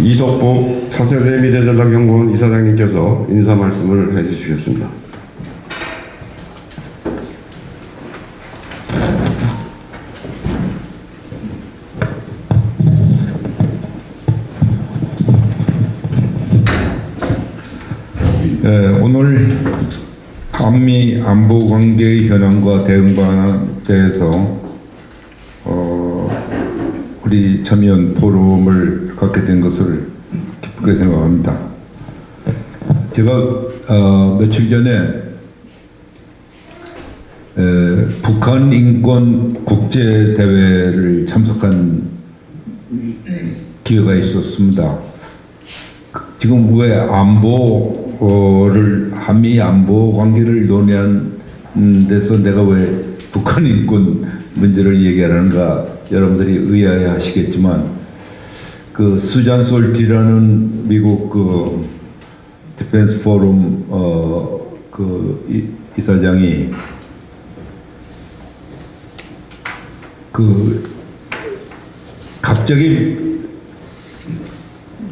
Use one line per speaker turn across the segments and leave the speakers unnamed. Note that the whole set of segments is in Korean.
이석복 차세대 미래전략연구원 이사장님께서 인사 말씀을 해주시겠습니다.
오늘 한미 안보 관계의 현황과 대응 방안에 대해서 우리 참여연 포럼을 갖게 된 것을 기쁘게 생각합니다. 제가 며칠 전에 북한 인권 국제 대회를 참석한 기회가 있었습니다. 지금 왜 한미 안보 관계를 논의하는 데서 내가 왜 북한 인권 문제를 얘기하는가 여러분들이 의아해하시겠지만, 그 수잔 솔티라는 미국 그 디펜스 포럼 이사장이 갑자기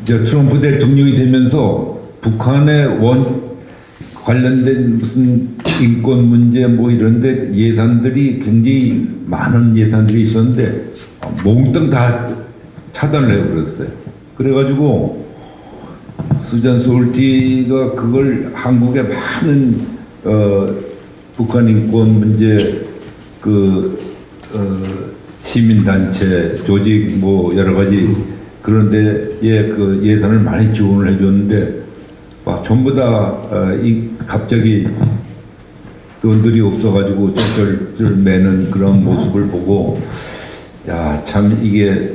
트럼프 대통령이 되면서 북한에 관련된 무슨 인권 문제 뭐 이런데 예산들이 굉장히 많은 예산들이 있었는데 몽땅 다 차단을 해버렸어요. 그래가지고 수잔 솔티가 그걸 한국의 많은 북한 인권 문제 시민단체 조직 뭐 여러 가지 그런 데에 그 예산을 많이 지원을 해줬는데 전부 다 갑자기 돈들이 없어가지고 쩔쩔 매는 그런 모습을 보고, 야, 참 이게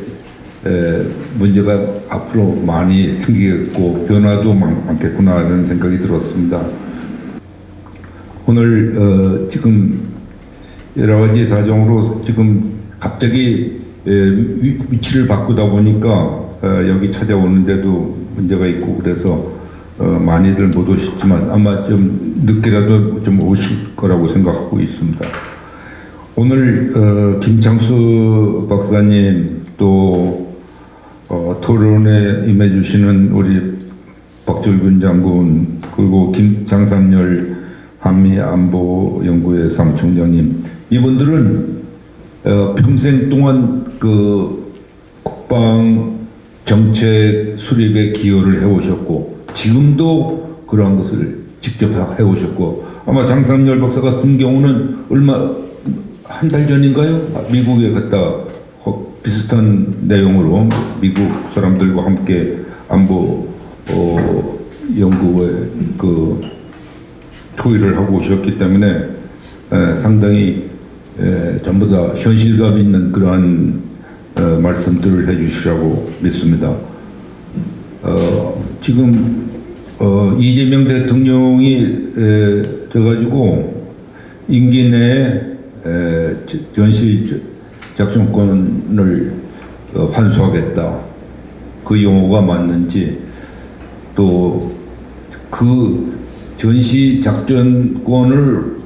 문제가 앞으로 많이 생기겠고 변화도 많겠구나 하는 생각이 들었습니다. 오늘 지금 여러 가지 사정으로 지금 갑자기 위치를 바꾸다 보니까 여기 찾아오는데도 문제가 있고 그래서 많이들 못 오셨지만 아마 좀 늦게라도 좀 오실 거라고 생각하고 있습니다. 오늘 김창수 박사님 또 토론에 임해주시는 우리 박철균 장군 그리고 장삼열 한미안보연구회 사무총장님, 이분들은 평생 동안 그 국방 정책 수립에 기여를 해오셨고 지금도 그러한 것을 직접 해오셨고, 아마 장삼열 박사 같은 경우는 한 달 전인가요? 미국에 갔다 비슷한 내용으로 미국 사람들과 함께 안보 연구에 토의를 하고 오셨기 때문에 상당히 전부 다 현실감 있는 그러한 말씀들을 해주시라고 믿습니다. 지금 이재명 대통령이 돼가지고 임기 내에 전시 작전권을 환수하겠다. 그 용어가 맞는지, 또 그 전시 작전권을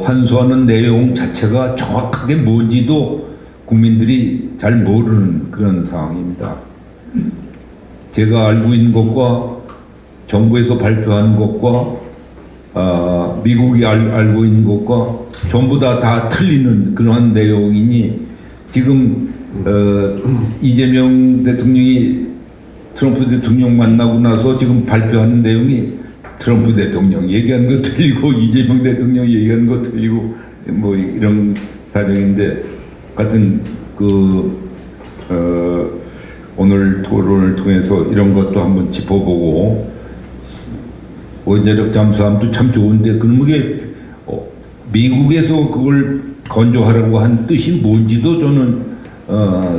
환수하는 내용 자체가 정확하게 뭔지도 국민들이 잘 모르는 그런 상황입니다. 제가 알고 있는 것과 정부에서 발표하는 것과 미국이 알고 있는 것과 전부 다 틀리는 그러한 내용이니, 지금 이재명 대통령이 트럼프 대통령 만나고 나서 지금 발표하는 내용이 트럼프 대통령 얘기하는 거 틀리고 이재명 대통령 얘기하는 거 틀리고 뭐 이런 사정인데, 같은 오늘 토론을 통해서 이런 것도 한번 짚어보고, 원자력 잠수함도 참 좋은데 그게 미국에서 그걸 건조하라고 한 뜻이 뭔지도 저는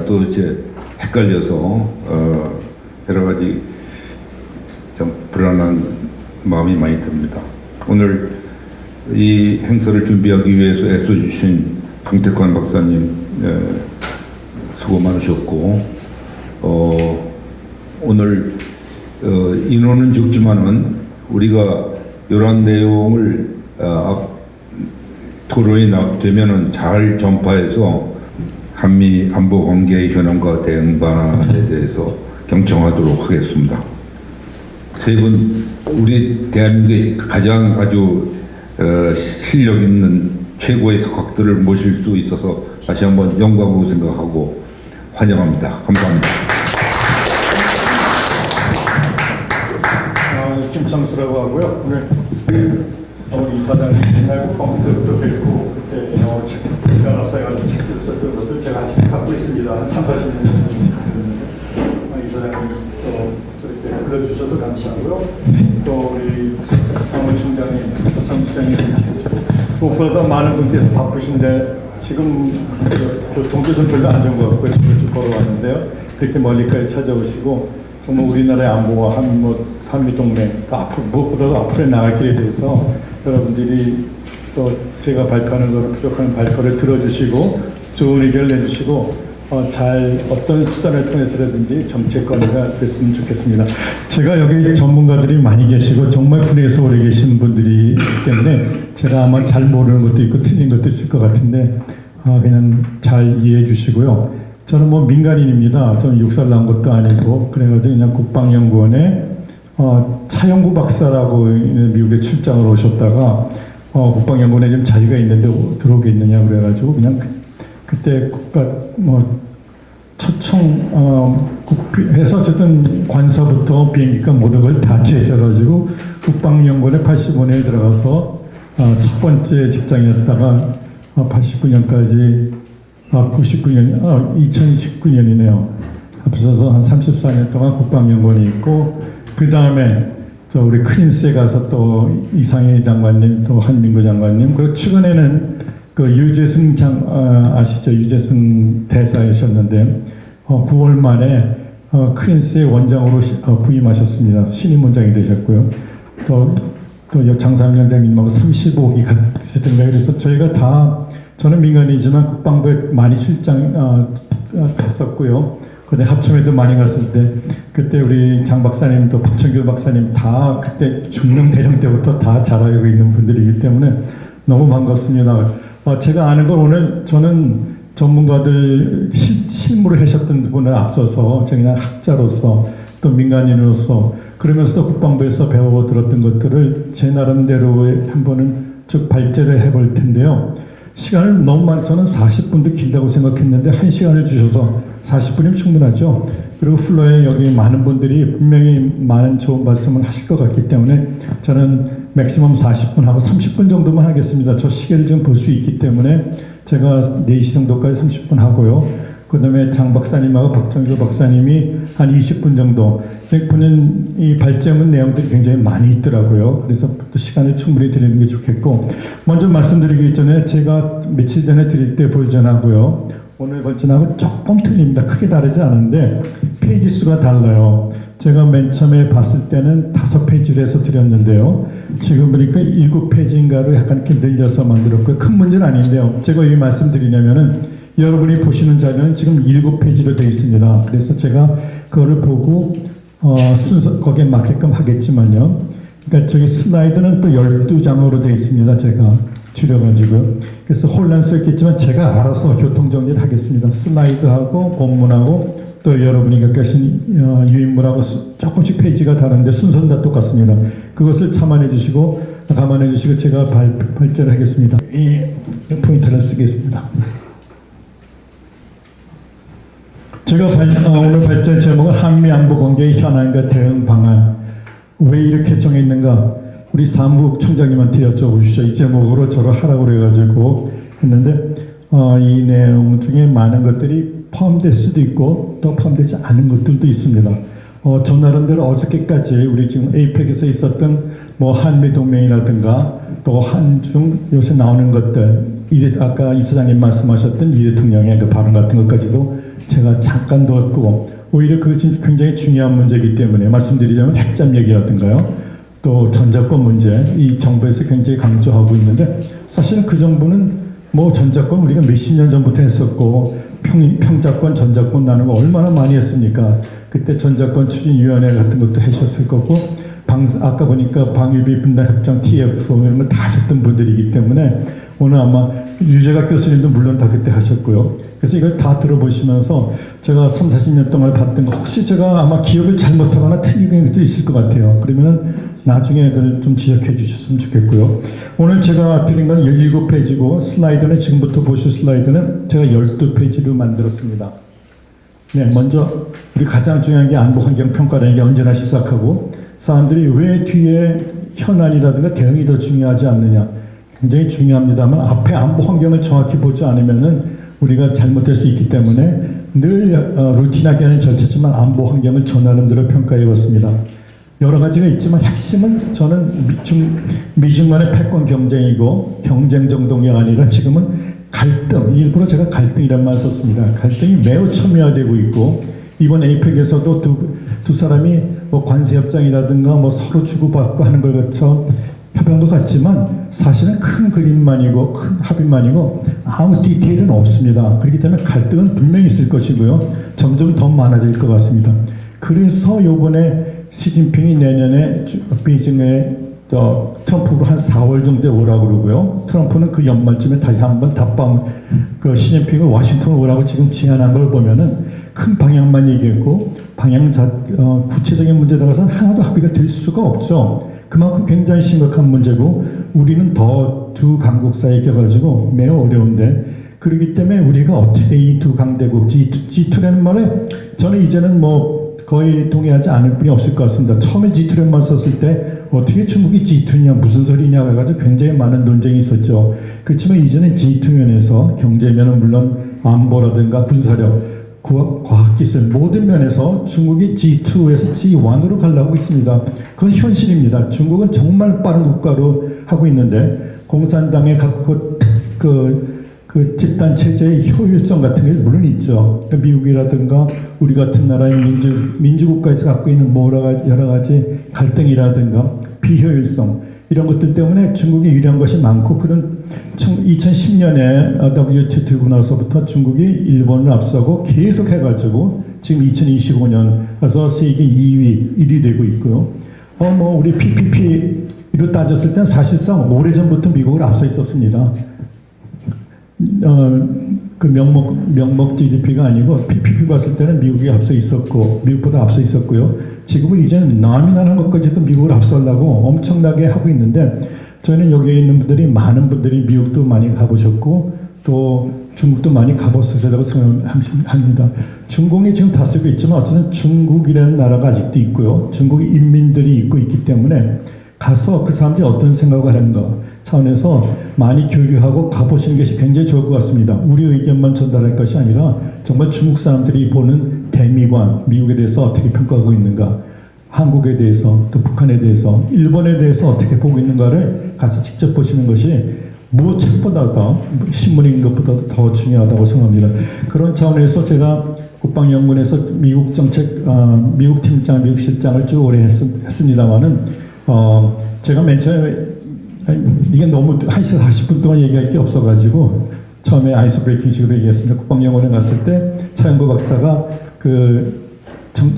도대체 헷갈려서 여러 가지 좀 불안한 마음이 많이 듭니다. 오늘 이 행사를 준비하기 위해서 애써주신 강태관 박사님 수고 많으셨고, 오늘 인원은 적지만은 우리가 이러한 내용을 토론이 되면은 잘 전파해서 한미 안보 관계의 현황과 대응 방안에 대해서 경청하도록 하겠습니다. 세 분, 우리 대한민국의 가장 아주 실력 있는 최고의 석학들을 모실 수 있어서 다시 한번 영광으로 생각하고 환영합니다. 감사합니다.
김창수라고 하고요. 오늘 우리 이사장님하고 컴퓨터도 뵙고 그때 영어 변호사가 책 썼던 것들 제가 아직 갖고 있습니다. 한 3, 40년 전에 이사장님 또 저렇게 불러주셔서 감사하고요. 또 우리 사무총장님, 또 사무장님 무엇보다 많은 분께서 바쁘신데 지금 교통도 좀 별로 안 좋은 것 같고 쭉 걸어왔는데요. 그렇게 멀리까지 찾아오시고 정말 우리나라의 안보와 한미동맹 앞으로 무엇보다도 앞으로 나갈 길에 대해서 여러분들이 또 제가 발표하는 거를 부족한 발표를 들어주시고 좋은 의견을 내주시고 잘 어떤 수단을 통해서라든지 정책관리가 됐으면 좋겠습니다. 제가 여기 전문가들이 많이 계시고 정말 분야에서 오래 계신 분들이기 때문에 제가 아마 잘 모르는 것도 있고 틀린 것도 있을 것 같은데 그냥 잘 이해해 주시고요. 저는 뭐 민간인입니다. 저는 육살 난 것도 아니고 그래가지고 그냥 국방연구원에 차영구 박사라고 미국에 출장을 오셨다가 국방연구원에 지금 자리가 있는데 들어오겠느냐 그래가지고 그냥 그때 국가 초청해서 어쨌든 관사부터 비행기값 모든 걸 다 제셔가지고 국방연구원에 85년에 들어가서 첫 번째 직장이었다가 89년까지 2019년이네요. 합쳐서 한 34년 동안 국방연구원에 있고 그 다음에 우리 크린스에 가서 또 이상희 장관님 또 한민구 장관님 그리고 최근에는 그 유재승 아시죠? 유재승 대사이셨는데 9월 말에 크린스의 원장으로 부임하셨습니다. 신임 원장이 되셨고요. 또 장삼년 대님하고 35기 같으시던가 그래서 저희가 다 저는 민간이지만 국방부에 많이 출장 갔었고요. 근데 하청에도 많이 갔을 때 그때 우리 장 박사님 또 박천규 박사님 다 그때 중령 대령 때부터 다 잘 알고 있는 분들이기 때문에 너무 반갑습니다. 제가 아는 건 오늘 저는 전문가들 실무를 하셨던 분을 앞서서 그냥 학자로서 또 민간인으로서 그러면서도 국방부에서 배워 들었던 것들을 제 나름대로 한번은 쭉 발제를 해볼 텐데요. 시간을 너무 많이 저는 40분도 길다고 생각했는데 1시간을 주셔서 40분이면 충분하죠. 그리고 플로에 여기 많은 분들이 분명히 많은 좋은 말씀을 하실 것 같기 때문에 저는 맥시멈 40분 하고 30분 정도만 하겠습니다. 저 시계를 좀 볼 수 있기 때문에 제가 4시 정도까지 30분 하고요. 그 다음에 장 박사님하고 박정규 박사님이 한 20분 정도. 보는 이 발제문 내용들이 굉장히 많이 있더라고요. 그래서 또 시간을 충분히 드리는 게 좋겠고, 먼저 말씀드리기 전에 제가 며칠 전에 드릴 때 버전하고요. 오늘 버전하고 조금 틀립니다. 크게 다르지 않은데 페이지 수가 달라요. 제가 맨 처음에 봤을 때는 5페이지로 해서 드렸는데요. 지금 보니까 7페이지인가로 약간 이렇게 늘려서 만들었고요. 큰 문제는 아닌데요. 제가 이 말씀 드리냐면은 여러분이 보시는 자료는 지금 7페이지로 되어 있습니다. 그래서 제가 그거를 보고 순서 거기에 맞게끔 하겠지만요. 그러니까 저기 슬라이드는 또 12장으로 되어 있습니다. 제가 줄여가지고요. 그래서 혼란스럽겠지만 제가 알아서 교통정리를 하겠습니다. 슬라이드하고 본문하고 또 여러분이 갖고 계신 유인물하고 조금씩 페이지가 다른데 순서는 다 똑같습니다. 그것을 감안해 주시고 제가 발제를 하겠습니다. 이 포인트를 쓰겠습니다. 제가 오늘 발제 제목은 한미안보관계의 현안과 대응 방안. 왜 이렇게 정했는가? 우리 사무국 총장님한테 여쭤보십시오. 이 제목으로 저를 하라고 그래가지고 했는데 이 내용 중에 많은 것들이 포함될 수도 있고 또 포함되지 않은 것들도 있습니다. 저 나름대로 어저께까지 우리 지금 에이펙에서 있었던 뭐 한미동맹이라든가 또 한중 요새 나오는 것들 아까 이 사장님 말씀하셨던 이 대통령의 그 발언 같은 것까지도 제가 잠깐 넣었고 오히려 그것이 굉장히 중요한 문제이기 때문에 말씀드리자면 핵잠 얘기라든가요. 또 전자권 문제 이 정부에서 굉장히 강조하고 있는데 사실은 그 정부는 뭐 전자권 우리가 몇십 년 전부터 했었고 평자권 전자권 나누는 거 얼마나 많이 했습니까? 그때 전자권 추진위원회 같은 것도 하셨을 거고 아까 보니까 방위비 분담협정 TF 이런 걸 다 하셨던 분들이기 때문에 오늘 아마 유재각 교수님도 물론 다 그때 하셨고요. 그래서 이걸 다 들어보시면서 제가 3, 40년 동안 봤던 거 혹시 제가 아마 기억을 잘못하거나 틀린 것도 있을 것 같아요. 그러면은 나중에 그걸 좀 지적해 주셨으면 좋겠고요. 오늘 제가 드린 건 17페이지고 슬라이드는 지금부터 보실 슬라이드는 제가 12페이지로 만들었습니다. 네, 먼저 우리 가장 중요한 게 안보 환경 평가라는 게 언제나 시작하고 사람들이 왜 뒤에 현안이라든가 대응이 더 중요하지 않느냐 굉장히 중요합니다만 앞에 안보 환경을 정확히 보지 않으면은 우리가 잘못될 수 있기 때문에 늘 루틴하게 하는 절차지만 안보 환경을 저 나름대로 평가해 봤습니다. 여러 가지가 있지만 핵심은 저는 미중 간의 패권 경쟁이고 경쟁 정도가 아니라 지금은 갈등, 일부러 제가 갈등이란 말을 썼습니다. 갈등이 매우 첨예화되고 있고 이번 에이펙에서도 두 사람이 뭐 관세협정이라든가 뭐 서로 주고받고 하는 걸 거쳐 협의한 것 같지만 사실은 큰 그림만이고 큰 합의만이고 아무 디테일은 없습니다. 그렇기 때문에 갈등은 분명히 있을 것이고요. 점점 더 많아질 것 같습니다. 그래서 요번에 시진핑이 내년에 베이징에 트럼프로 한 4월 정도에 오라고 그러고요. 트럼프는 그 연말쯤에 다시 한번 시진핑을 워싱턴으로 오라고 지금 제안한 걸 보면은 큰 방향만 얘기했고 구체적인 문제에 대해서는 하나도 합의가 될 수가 없죠. 그만큼 굉장히 심각한 문제고 우리는 더 두 강국 사이에 껴가지고 매우 어려운데 그렇기 때문에 우리가 어떻게 이 두 강대국 G2라는 말에 저는 이제는 뭐 거의 동의하지 않을 분이 없을 것 같습니다. 처음에 G2라는 말 썼을 때 어떻게 중국이 G2냐 무슨 소리냐 해가지고 굉장히 많은 논쟁이 있었죠. 그렇지만 이제는 G2면에서 경제면은 물론 안보라든가 군사력 과학기술 모든 면에서 중국이 G2에서 G1으로 가려고 있습니다. 그건 현실입니다. 중국은 정말 빠른 국가로 하고 있는데 공산당의 갖고 그 집단 체제의 효율성 같은 게 물론 있죠. 그러니까 미국이라든가 우리 같은 나라의 민주국가에서 갖고 있는 여러 가지 갈등이라든가 비효율성 이런 것들 때문에 중국이 유리한 것이 많고 그런 2010년에 WTO 들고 나서부터 중국이 일본을 앞서고 계속 해가지고 지금 2025년 와서 세계 2위, 1위 되고 있고요. 우리 PPP로 따졌을 땐 사실상 오래전부터 미국을 앞서 있었습니다. 그 명목 GDP가 아니고 PPP 봤을 때는 미국이 앞서 있었고 미국보다 앞서 있었고요. 지금은 이제는 남이 나는 것까지도 미국을 앞서려고 엄청나게 하고 있는데 저희는 여기에 있는 분들이 많은 분들이 미국도 많이 가보셨고 또 중국도 많이 가보셨다고 생각합니다. 중공이 지금 다스리고 있지만 어쨌든 중국이라는 나라가 아직도 있고요. 중국의 인민들이 있기 때문에 가서 그 사람들이 어떤 생각을 하는가 차원에서 많이 교류하고 가보시는 것이 굉장히 좋을 것 같습니다. 우리 의견만 전달할 것이 아니라 정말 중국 사람들이 보는 대미관, 미국에 대해서 어떻게 평가하고 있는가, 한국에 대해서, 또 북한에 대해서, 일본에 대해서 어떻게 보고 있는가를 가서 직접 보시는 것이 무엇보다도 신문에 있는 것보다 더 중요하다고 생각합니다. 그런 차원에서 제가 국방연구원에서 미국 정책, 미국 팀장, 미국 실장을 쭉 오래 했습니다만은 제가 맨 처음에 이게 너무 1시간 40분 동안 얘기할 게 없어가지고 처음에 아이스 브레이킹식으로 얘기했습니다. 국방연구원에 갔을 때 차영구 박사가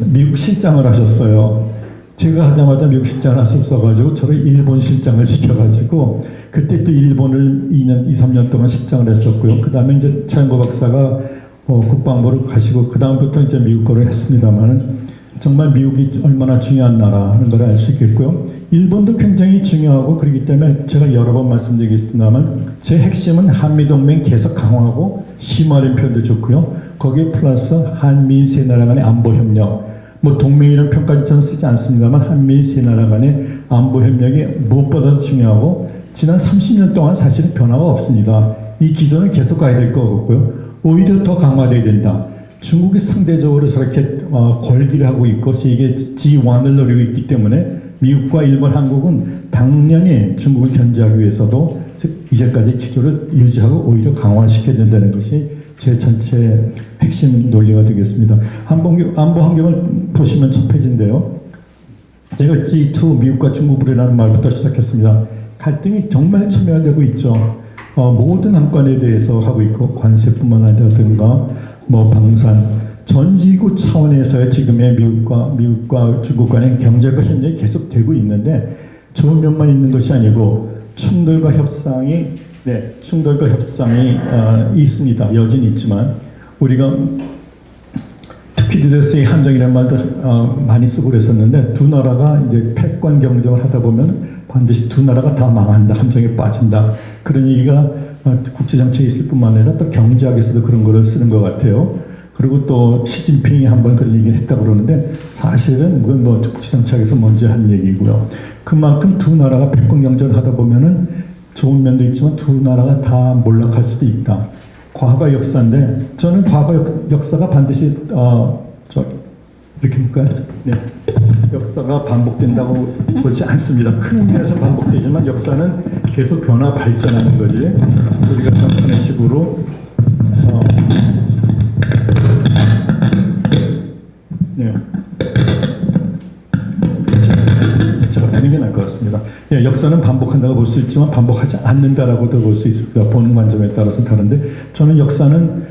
미국 실장을 하셨어요. 제가 하자마자 미국 실장을 할 수 없어가지고 저를 일본 실장을 시켜가지고 그때 또 일본을 2, 3년 동안 실장을 했었고요. 그 다음에 이제 차영구 박사가 국방부로 가시고 그 다음부터 이제 미국 거를 했습니다만은 정말 미국이 얼마나 중요한 나라 하는 걸 알 수 있겠고요. 일본도 굉장히 중요하고 그렇기 때문에 제가 여러 번 말씀드리겠습니다만 제 핵심은 한미동맹 계속 강화하고 심화하는 표현도 좋고요. 거기에 플러스 한미 세 나라 간의 안보협력 뭐 동맹이라는 표현까지 저는 쓰지 않습니다만 한미 세 나라 간의 안보협력이 무엇보다도 중요하고 지난 30년 동안 사실은 변화가 없습니다. 이 기조는 계속 가야 될 것 같고요. 오히려 더 강화되어야 된다. 중국이 상대적으로 저렇게 걸기를 하고 있고 세계 G1을 노리고 있기 때문에 미국과 일본, 한국은 당연히 중국을 견제하기 위해서도 이제까지 기조를 유지하고 오히려 강화시켜야 된다는 것이 제 전체 핵심 논리가 되겠습니다. 안보 환경을 보시면 첫 페이지인데요. 제가 G2 미국과 중국이라는 말부터 시작했습니다. 갈등이 정말 첨예화되고 있죠. 모든 안건에 대해서 하고 있고 관세뿐만 아니라든가 뭐 방산 전 지구 차원에서의 지금의 미국과 중국 간의 경제가 현재 계속되고 있는데 좋은 면만 있는 것이 아니고 충돌과 협상이 네, 충돌과 협상이 있습니다. 여전히 있지만 우리가 투키디데스의 함정이라는 말도 많이 쓰고 그랬었는데 두 나라가 이제 패권 경쟁을 하다 보면 반드시 두 나라가 다 망한다, 함정에 빠진다. 그런 얘기가 국제정책에 있을 뿐만 아니라 또 경제학에서도 그런 거를 쓰는 것 같아요. 그리고 또 시진핑이 한번 그런 얘기를 했다고 그러는데 사실은 그건 뭐 국제정책에서 먼저 한 얘기고요. 그만큼 두 나라가 패권 경쟁을 하다 보면은 좋은 면도 있지만 두 나라가 다 몰락할 수도 있다. 과거 역사인데 저는 과거 역사가 반드시 이렇게 볼까요? 네. 역사가 반복된다고 보지 않습니다. 큰 의미에서 반복되지만 역사는 계속 변화 발전하는 거지. 우리가 생각하는 식으로 네. 제가 드는 게 나을 것 같습니다. 예, 역사는 반복한다고 볼 수 있지만 반복하지 않는다라고도 볼 수 있습니다. 보는 관점에 따라서 다른데 저는 역사는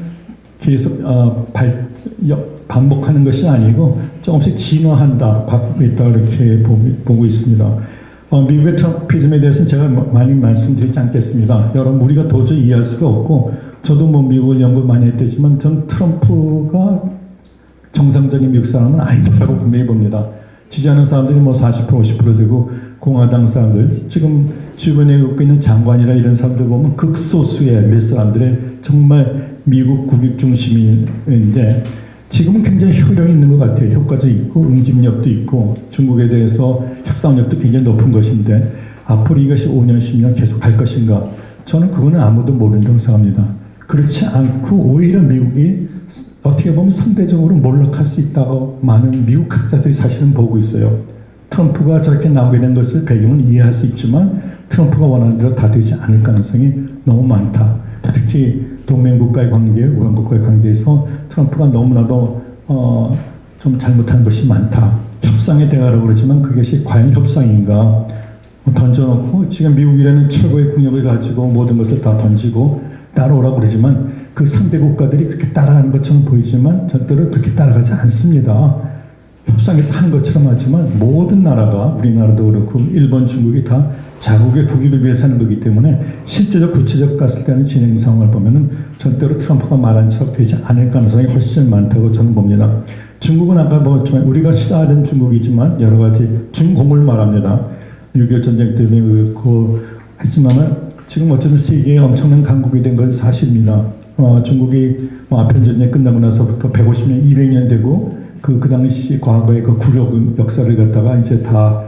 계속 반복하는 것이 아니고 조금씩 진화한다, 바꾸고 있다 이렇게 보고 있습니다. 미국의 트럼피즘에 대해서는 제가 많이 말씀드리지 않겠습니다. 여러분 우리가 도저히 이해할 수가 없고 저도 뭐 미국을 연구 많이 했지만 전 트럼프가 정상적인 미국 사람은 아니다라고 분명히 봅니다. 지지하는 사람들이 뭐 40% 50% 되고 공화당 사람들 지금 주변에 겪고 있는 장관이라 이런 사람들 보면 극소수의 몇 사람들의 정말 미국 국익 중심인데 지금은 굉장히 효력이 있는 것 같아요. 효과도 있고 응집력도 있고 중국에 대해서 협상력도 굉장히 높은 것인데 앞으로 이것이 5년 10년 계속 갈 것인가 저는 그거는 아무도 모른다고 생각합니다. 그렇지 않고 오히려 미국이 어떻게 보면 상대적으로 몰락할 수 있다고 많은 미국 학자들이 사실은 보고 있어요. 트럼프가 저렇게 나오게 된 것을 배경은 이해할 수 있지만 트럼프가 원하는 대로 다 되지 않을 가능성이 너무 많다. 특히 동맹국가의 관계, 우방국가의 관계에서 트럼프가 너무나도 좀 잘못한 것이 많다. 협상의 대화라고 그러지만 그것이 과연 협상인가 던져놓고 지금 미국이라는 최고의 국력을 가지고 모든 것을 다 던지고 따라오라고 그러지만 그 상대 국가들이 그렇게 따라가는 것처럼 보이지만 절대로 그렇게 따라가지 않습니다. 협상에서 하는 것처럼 하지만 모든 나라가 우리나라도 그렇고 일본, 중국이 다 자국의 국익을 위해서 하는 거기 때문에 실제적 구체적 갔을 때는 진행 상황을 보면은 절대로 트럼프가 말한 척 되지 않을 가능성이 훨씬 많다고 저는 봅니다. 중국은 아까 뭐 우리가 싫어하는 중국이지만 여러 가지 중공을 말합니다. 6.25 전쟁 때문에 했지만은 지금 어쨌든 세계에 엄청난 강국이 된 건 사실입니다. 중국이 아편 전쟁 끝나고 나서부터 150년, 200년 되고 그 당시 과거의 그 구력 역사를 갖다가 이제 다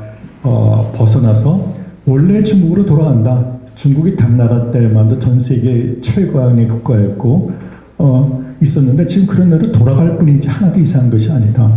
벗어나서 원래 중국으로 돌아간다. 중국이 당나라 때만도 전 세계 최강의 국가였고 있었는데 지금 그런 대로 돌아갈 뿐이지 하나도 이상한 것이 아니다.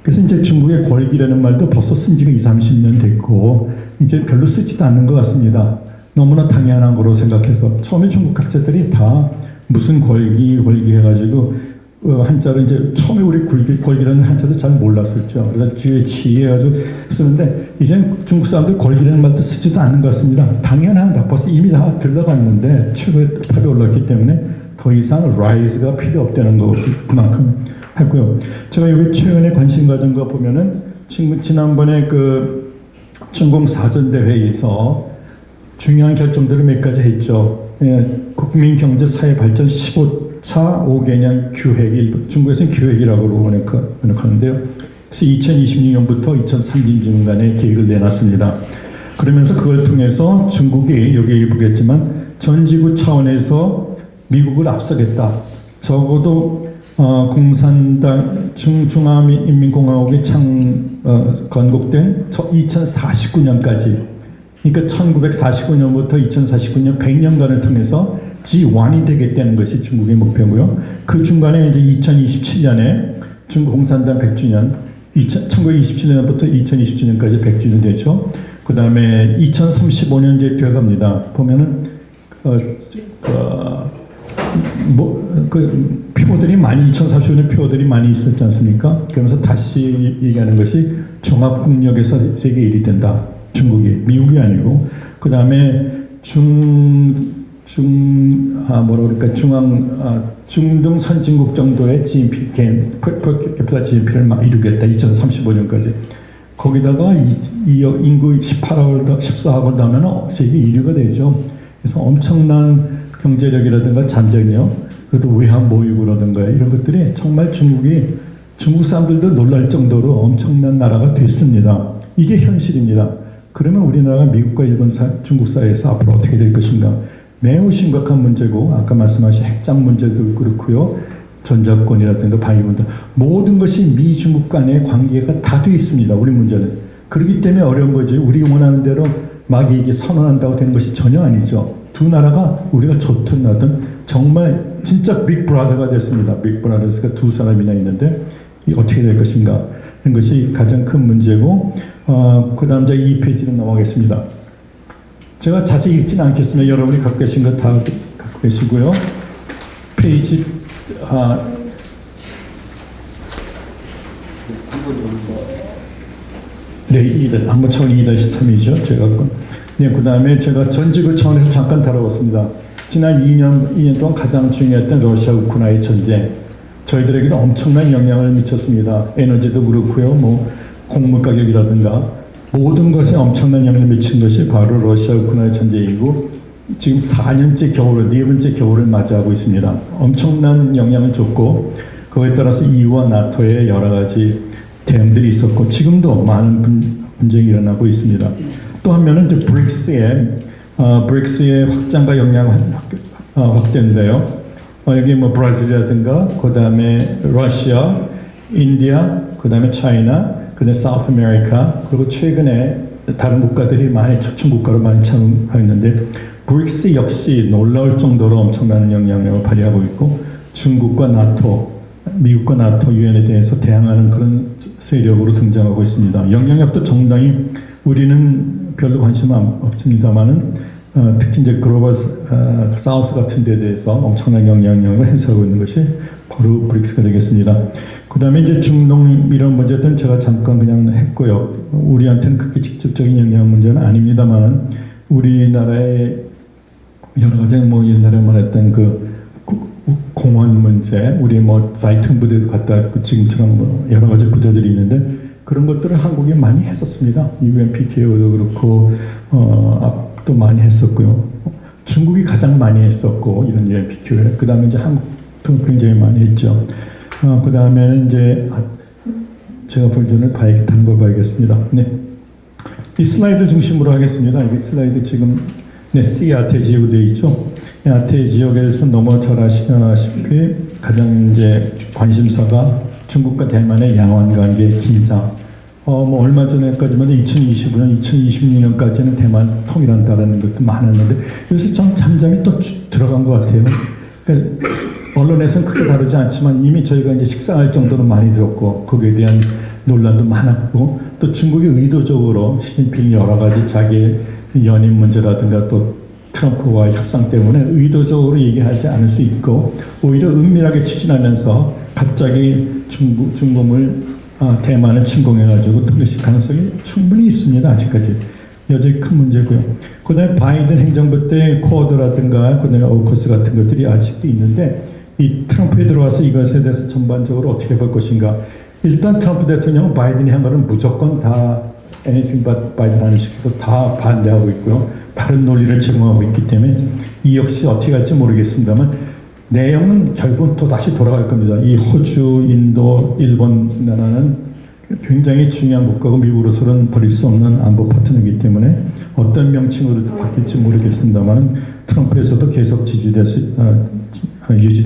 그래서 이제 중국의 권익이라는 말도 벌써 쓴 지가 20, 30년 됐고 이제 별로 쓰지도 않는 것 같습니다. 너무나 당연한 거로 생각해서 처음에 중국 학자들이 다 무슨 권익이 해가지고 한자로 이제 처음에 우리 권익이라는 한자도 잘 몰랐었죠. 그래서 뒤에 치해가지고 쓰는데 이제는 중국 사람들 권익이라는 말도 쓰지도 않는 것 같습니다. 당연하다. 벌써 이미 다 들어갔는데 최고의 탑에 올랐기 때문에 더 이상 rise가 필요 없다는 것이 그만큼 했고요. 제가 여기 최근에 관심 가진 거 보면은 지난번에 그 중공 사전대회에서 중요한 결정들을 몇 가지 했죠. 국민 경제 사회 발전 15차 5개년 기획, 중국에서는 기획이라고 번역하는데요. 그래서 2026년부터 2030년간의 계획을 내놨습니다. 그러면서 그걸 통해서 중국이 여기 보겠지만 전지구 차원에서 미국을 앞서겠다. 적어도 공산당 중화인민공화국이 건국된 2049년까지 그러니까 1949년부터 2049년 100년간을 통해서 G1이 되겠다는 것이 중국의 목표고요. 그 중간에 이제 2027년에 중국 공산당 100주년, 1927년부터 2027년까지 100주년 되죠. 그 다음에 2035년째 되어갑니다. 보면은 표들이 많이 2045년 표들이 많이 있었지 않습니까? 그러면서 다시 얘기하는 것이 종합국력에서 세계 1위 된다. 중국이 미국이 아니고 그 다음에 중등 선진국 정도의 GNP 퍼캐피타 GNP를 막 이루겠다 2035년까지. 거기다가 인구 14억을 넣으면 세계 1위가 되죠. 그래서 엄청난 경제력이라든가 잠재력, 그래도 외환 보유고라든가 이런 것들이 정말 중국 사람들도 놀랄 정도로 엄청난 나라가 됐습니다. 이게 현실입니다. 그러면 우리나라가 미국과 일본, 중국 사이에서 앞으로 어떻게 될 것인가? 매우 심각한 문제고, 아까 말씀하신 핵장 문제도 그렇고요. 전자권이라든가 방위분담, 모든 것이 미, 중국 간의 관계가 다 돼 있습니다. 우리 문제는. 그렇기 때문에 어려운 거지. 우리 원하는 대로 막 이게 선언한다고 되는 것이 전혀 아니죠. 두 나라가 우리가 좋든 나든 정말 진짜 빅브라더가 됐습니다. 빅브라더스가 두 사람이나 있는데 이 어떻게 될 것인가 하는 것이 가장 큰 문제고, 그 다음 이제 2페이지로 넘어가겠습니다. 제가 자세히 읽지는 않겠습니다. 여러분이 갖고 계신 거 다 갖고 계시고요. 페이지 네, 안보차원 2-3이죠. 제가 네, 그 다음에 제가 전직을 차원에서 잠깐 다뤄봤습니다. 지난 2년 동안 가장 중요했던 러시아 우크라이나 전쟁, 저희들에게도 엄청난 영향을 미쳤습니다. 에너지도 그렇고요, 뭐 곡물 가격이라든가 모든 것에 엄청난 영향을 미친 것이 바로 러시아 우크라이나 전쟁이고, 지금 4년째 겨울을, 네 번째 겨울을 맞이하고 있습니다. 엄청난 영향을 줬고, 그거에 따라서 EU와 나토의 여러 가지 대응들이 있었고, 지금도 많은 분쟁이 일어나고 있습니다. 또 한 면은 이제 브릭스의 확장과 영향 확대인데요. 여기 뭐 브라질이라든가, 그 다음에 러시아, 인디아, 그 다음에 차이나, 그 다음에 사우스 아메리카, 그리고 최근에 다른 국가들이 많이 초청 국가로 많이 참여했는데, 브릭스 역시 놀라울 정도로 엄청난 영향력을 발휘하고 있고, 중국과 나토, 미국과 나토 유엔에 대해서 대항하는 그런 세력으로 등장하고 있습니다. 영향력도 정당히 우리는 별로 관심 없습니다만은 특히 이제 글로벌 사우스 같은 데 대해서 엄청난 영향력을 행사하고 있는 것이 바로 브릭스가 되겠습니다. 그 다음에 이제 중동 이런 문제들은 제가 잠깐 그냥 했고요. 우리한테는 그렇게 직접적인 영향 문제는 아닙니다만은 우리나라의 여러 가지 뭐 옛날에 말했던 그 공원 문제, 우리 뭐 사이튼 부대도 갖다 지금처럼 뭐 여러 가지 부대들이 있는데 그런 것들을 한국이 많이 했었습니다. UNPKO도 그렇고 또 많이 했었고요. 중국이 가장 많이 했었고 이런 UNPKO. 그 다음에 이제 한국도 굉장히 많이 했죠. 그 다음에는 이제 제가 버전을 봐야겠다는 걸 봐야겠습니다. 네, 이 슬라이드 중심으로 하겠습니다. 이 슬라이드 지금 C 아태 지역으로 되어 있죠. 이 아태 지역에서 너무 잘 아시다시피 가장 이제 관심사가 중국과 대만의 양안 관계 긴장. 뭐 얼마 전에까지만 2025년, 2026년까지는 대만 통일한다라는 것도 많았는데 요새 좀 잠잠히 또 들어간 것 같아요. 그러니까 언론에서는 크게 다루지 않지만 이미 저희가 이제 식상할 정도로 많이 들었고 거기에 대한 논란도 많았고 또 중국이 의도적으로 시진핑이 여러 가지 자기 연임 문제라든가 또 트럼프와 협상 때문에 의도적으로 얘기하지 않을 수 있고 오히려 은밀하게 추진하면서 갑자기 중공을 대만을 침공해가지고 통일시 가능성이 충분히 있습니다. 아직까지 여전히 큰 문제고요. 그다음에 바이든 행정부 때 쿼드라든가 그다음에 오커스 같은 것들이 아직도 있는데 이 트럼프에 들어와서 이것에 대해서 전반적으로 어떻게 볼 것인가. 일단 트럼프 대통령은 바이든이 한 말은 무조건 다 anything but 바이든 하는 식으로 다 반대하고 있고요. 다른 논리를 제공하고 있기 때문에 이 역시 어떻게 갈지 모르겠습니다만 내용은 결국은 또 다시 돌아갈 겁니다. 이 호주, 인도, 일본 나라는 굉장히 중요한 국가고 미국으로서는 버릴 수 없는 안보 파트너이기 때문에 어떤 명칭으로 바뀔지 모르겠습니다만 트럼프에서도 계속 유지될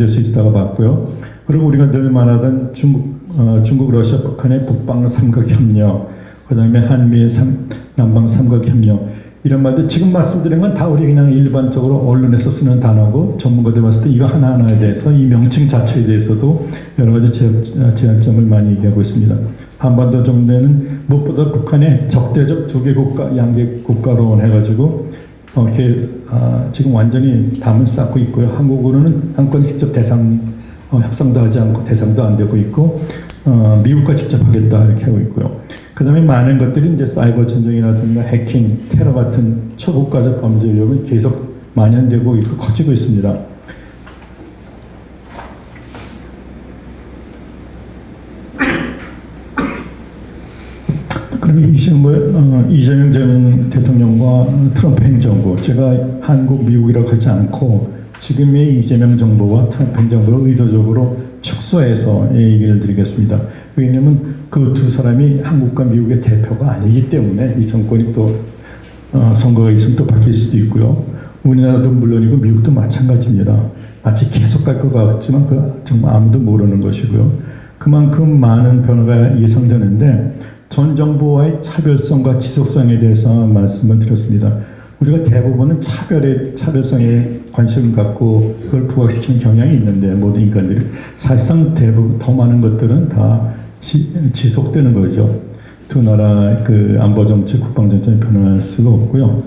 수 있다가 봤고요. 그리고 우리가 늘 말하던 중국, 러시아, 북한의 북방 삼각협력, 그 다음에 한미의 남방 삼각협력 이런 말들 지금 말씀드린 건 다 우리 그냥 일반적으로 언론에서 쓰는 단어고 전문가들 봤을 때 이거 하나하나에 대해서 이 명칭 자체에 대해서도 여러 가지 제한점을 많이 얘기하고 있습니다. 한반도 정도에는 무엇보다 북한의 적대적 두 개 국가, 양대 국가로 해가지고 이렇게 지금 완전히 담을 쌓고 있고요. 한국은 직접 협상도 하지 않고 대상도 안 되고 있고 미국과 직접 하겠다 이렇게 하고 있고요. 그 다음에 많은 것들이 이제 사이버 전쟁이라든가 해킹, 테러 같은 초국가적 범죄 위협은 계속 만연되고 있고 커지고 있습니다. 그럼 지금 이재명 전 대통령과 트럼프 행정부, 제가 한국, 미국이라고 하지 않고 지금의 이재명 정부와 트럼프 행정부를 의도적으로 축소해서 얘기를 드리겠습니다. 왜냐하면 그 두 사람이 한국과 미국의 대표가 아니기 때문에 이 정권이 또 선거가 있으면 또 바뀔 수도 있고요. 우리나라도 물론이고 미국도 마찬가지입니다. 마치 계속 갈 것 같지만 그 정말 아무도 모르는 것이고요. 그만큼 많은 변화가 예상되는데 전 정부와의 차별성과 지속성에 대해서 말씀을 드렸습니다. 우리가 대부분은 차별성에 관심을 갖고 그걸 부각시키는 경향이 있는데 모든 인간들이 사실상 대부분 더 많은 것들은 다 지속되는 거죠. 두 나라 그 안보 정책, 국방 정책이 변할 수가 없고요.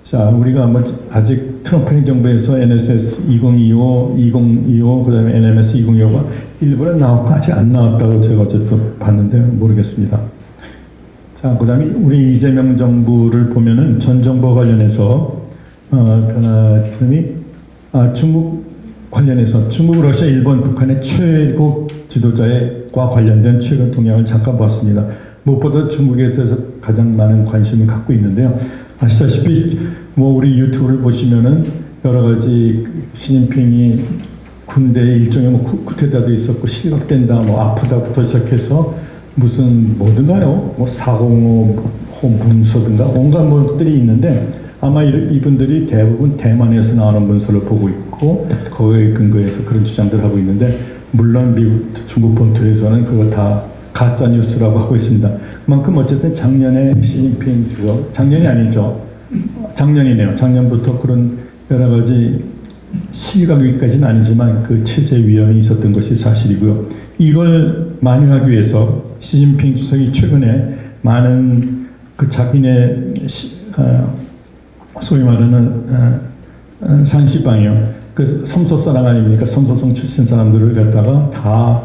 자, 우리가 아직 트럼프 행정부에서 NSS 2025, 그다음에 NMS 2025가 일본에 나왔고 아직 안 나왔다고 제가 어쨌든 봤는데 모르겠습니다. 자, 그다음에 우리 이재명 정부를 보면은 전 정부 관련해서 변화점이 중국 관련해서 중국, 러시아, 일본, 북한의 최고 지도자과 관련된 최근 동향을 잠깐 봤습니다. 무엇보다 중국에 대해서 가장 많은 관심을 갖고 있는데요. 아시다시피 우리 유튜브를 보시면은 여러 가지 시진핑이 군대에 일종의 쿠데타도 있었고 실각된다, 아프다부터 시작해서 무슨 뭐든가요, 405 문서든가 온갖 문서들이 있는데 아마 이분들이 대부분 대만에서 나오는 문서를 보고 있고 거기에 근거해서 그런 주장들을 하고 있는데 물론 미국, 중국 본토에서는 그걸 다 가짜 뉴스라고 하고 있습니다. 그만큼 어쨌든 작년에 시진핑 주석, 작년이 아니죠. 작년이네요. 작년부터 그런 여러 가지 시각위까지는 아니지만 그 체제 위험이 있었던 것이 사실이고요. 이걸 만회하기 위해서 시진핑 주석이 최근에 많은 그 자기네 소위 말하는 산시방이요. 그 섬서사랑 아닙니까? 섬서성 출신 사람들을 갖다가 다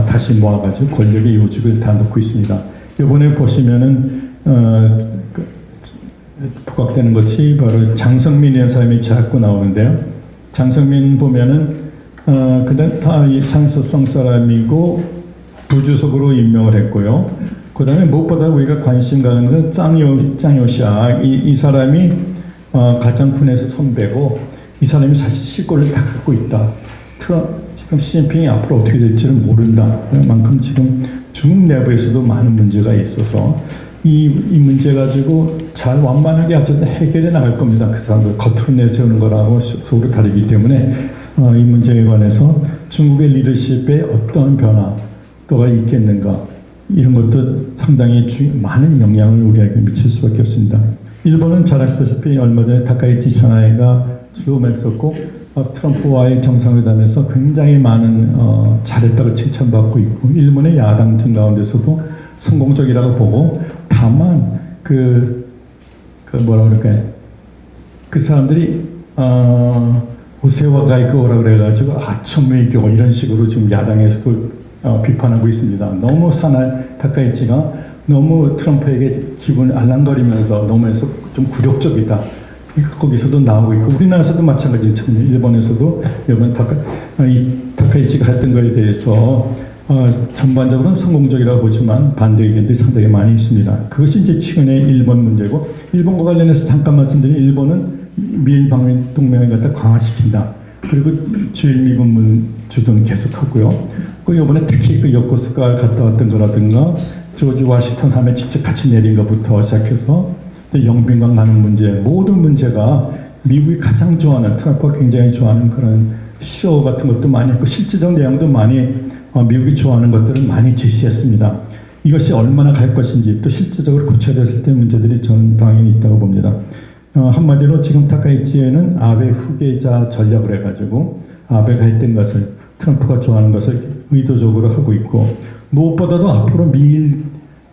다시 모아가지고 권력의 요직을 다 놓고 있습니다. 이번에 보시면은 부각되는 것이 바로 장성민이라는 사람이 자꾸 나오는데요. 장성민 보면은 그다음 다 이 산서성 사람이고 부주석으로 임명을 했고요. 그다음에 무엇보다 우리가 관심 가는 것은 짱요샤 이 사람이 가장군에서 선배고 이 사람이 사실 실권을 다 갖고 있다. 지금 시진핑이 앞으로 어떻게 될지는 모른다. 그만큼 지금 중국 내부에서도 많은 문제가 있어서 이 문제 가지고 잘 완만하게 어쨌든 해결해 나갈 겁니다. 그 사람들 겉으로 내세우는 거라고 속으로 다르기 때문에 이 문제에 관해서 중국의 리더십에 어떤 변화가 있겠는가 이런 것도 상당히 많은 영향을 우리에게 미칠 수밖에 없습니다. 일본은 잘 아시다시피 얼마 전에 다카이치 사나이가 수험했었고 트럼프와의 정상회담에서 굉장히 많은 잘했다고 칭찬받고 있고 일본의 야당층 가운데서도 성공적이라고 보고 다만 뭐라 그럴까요? 그 사람들이 우세와 가이코라 그래가지고 아첨외교 이런 식으로 지금 야당에서도 비판하고 있습니다. 너무 다카이치가 너무 트럼프에게 기분 알랑거리면서 너무 해서 좀 굴욕적이다. 거기서도 나오고 있고 우리나라에서도 마찬가지죠. 일본에서도 이번 다카이치가 했던 거에 대해서 전반적으로는 성공적이라고 보지만 반대 의견들이 상당히 많이 있습니다. 그것이 이제 최근의 일본 문제고 일본과 관련해서 잠깐 말씀드린 일본은 미일 방위 동맹을 갖다 강화시킨다. 그리고 주일 미군 주둔 계속하고요. 그 이번에 특히 그 요코스카 갔다 왔던 거라든가 조지 워싱턴 함에 직접 같이 내린 것부터 시작해서 영빈관 가는 문제 모든 문제가 미국이 가장 좋아하는 트럼프가 굉장히 좋아하는 그런 쇼 같은 것도 많이 했고 실질적 내용도 많이 미국이 좋아하는 것들을 많이 제시했습니다. 이것이 얼마나 갈 것인지 또 실질적으로 고쳐졌을 때 문제들이 저는 당연히 있다고 봅니다. 한마디로 지금 다카이치에는 아베 후계자 전략을 해가지고 아베가 했던 것을 트럼프가 좋아하는 것을 의도적으로 하고 있고 무엇보다도 앞으로 우리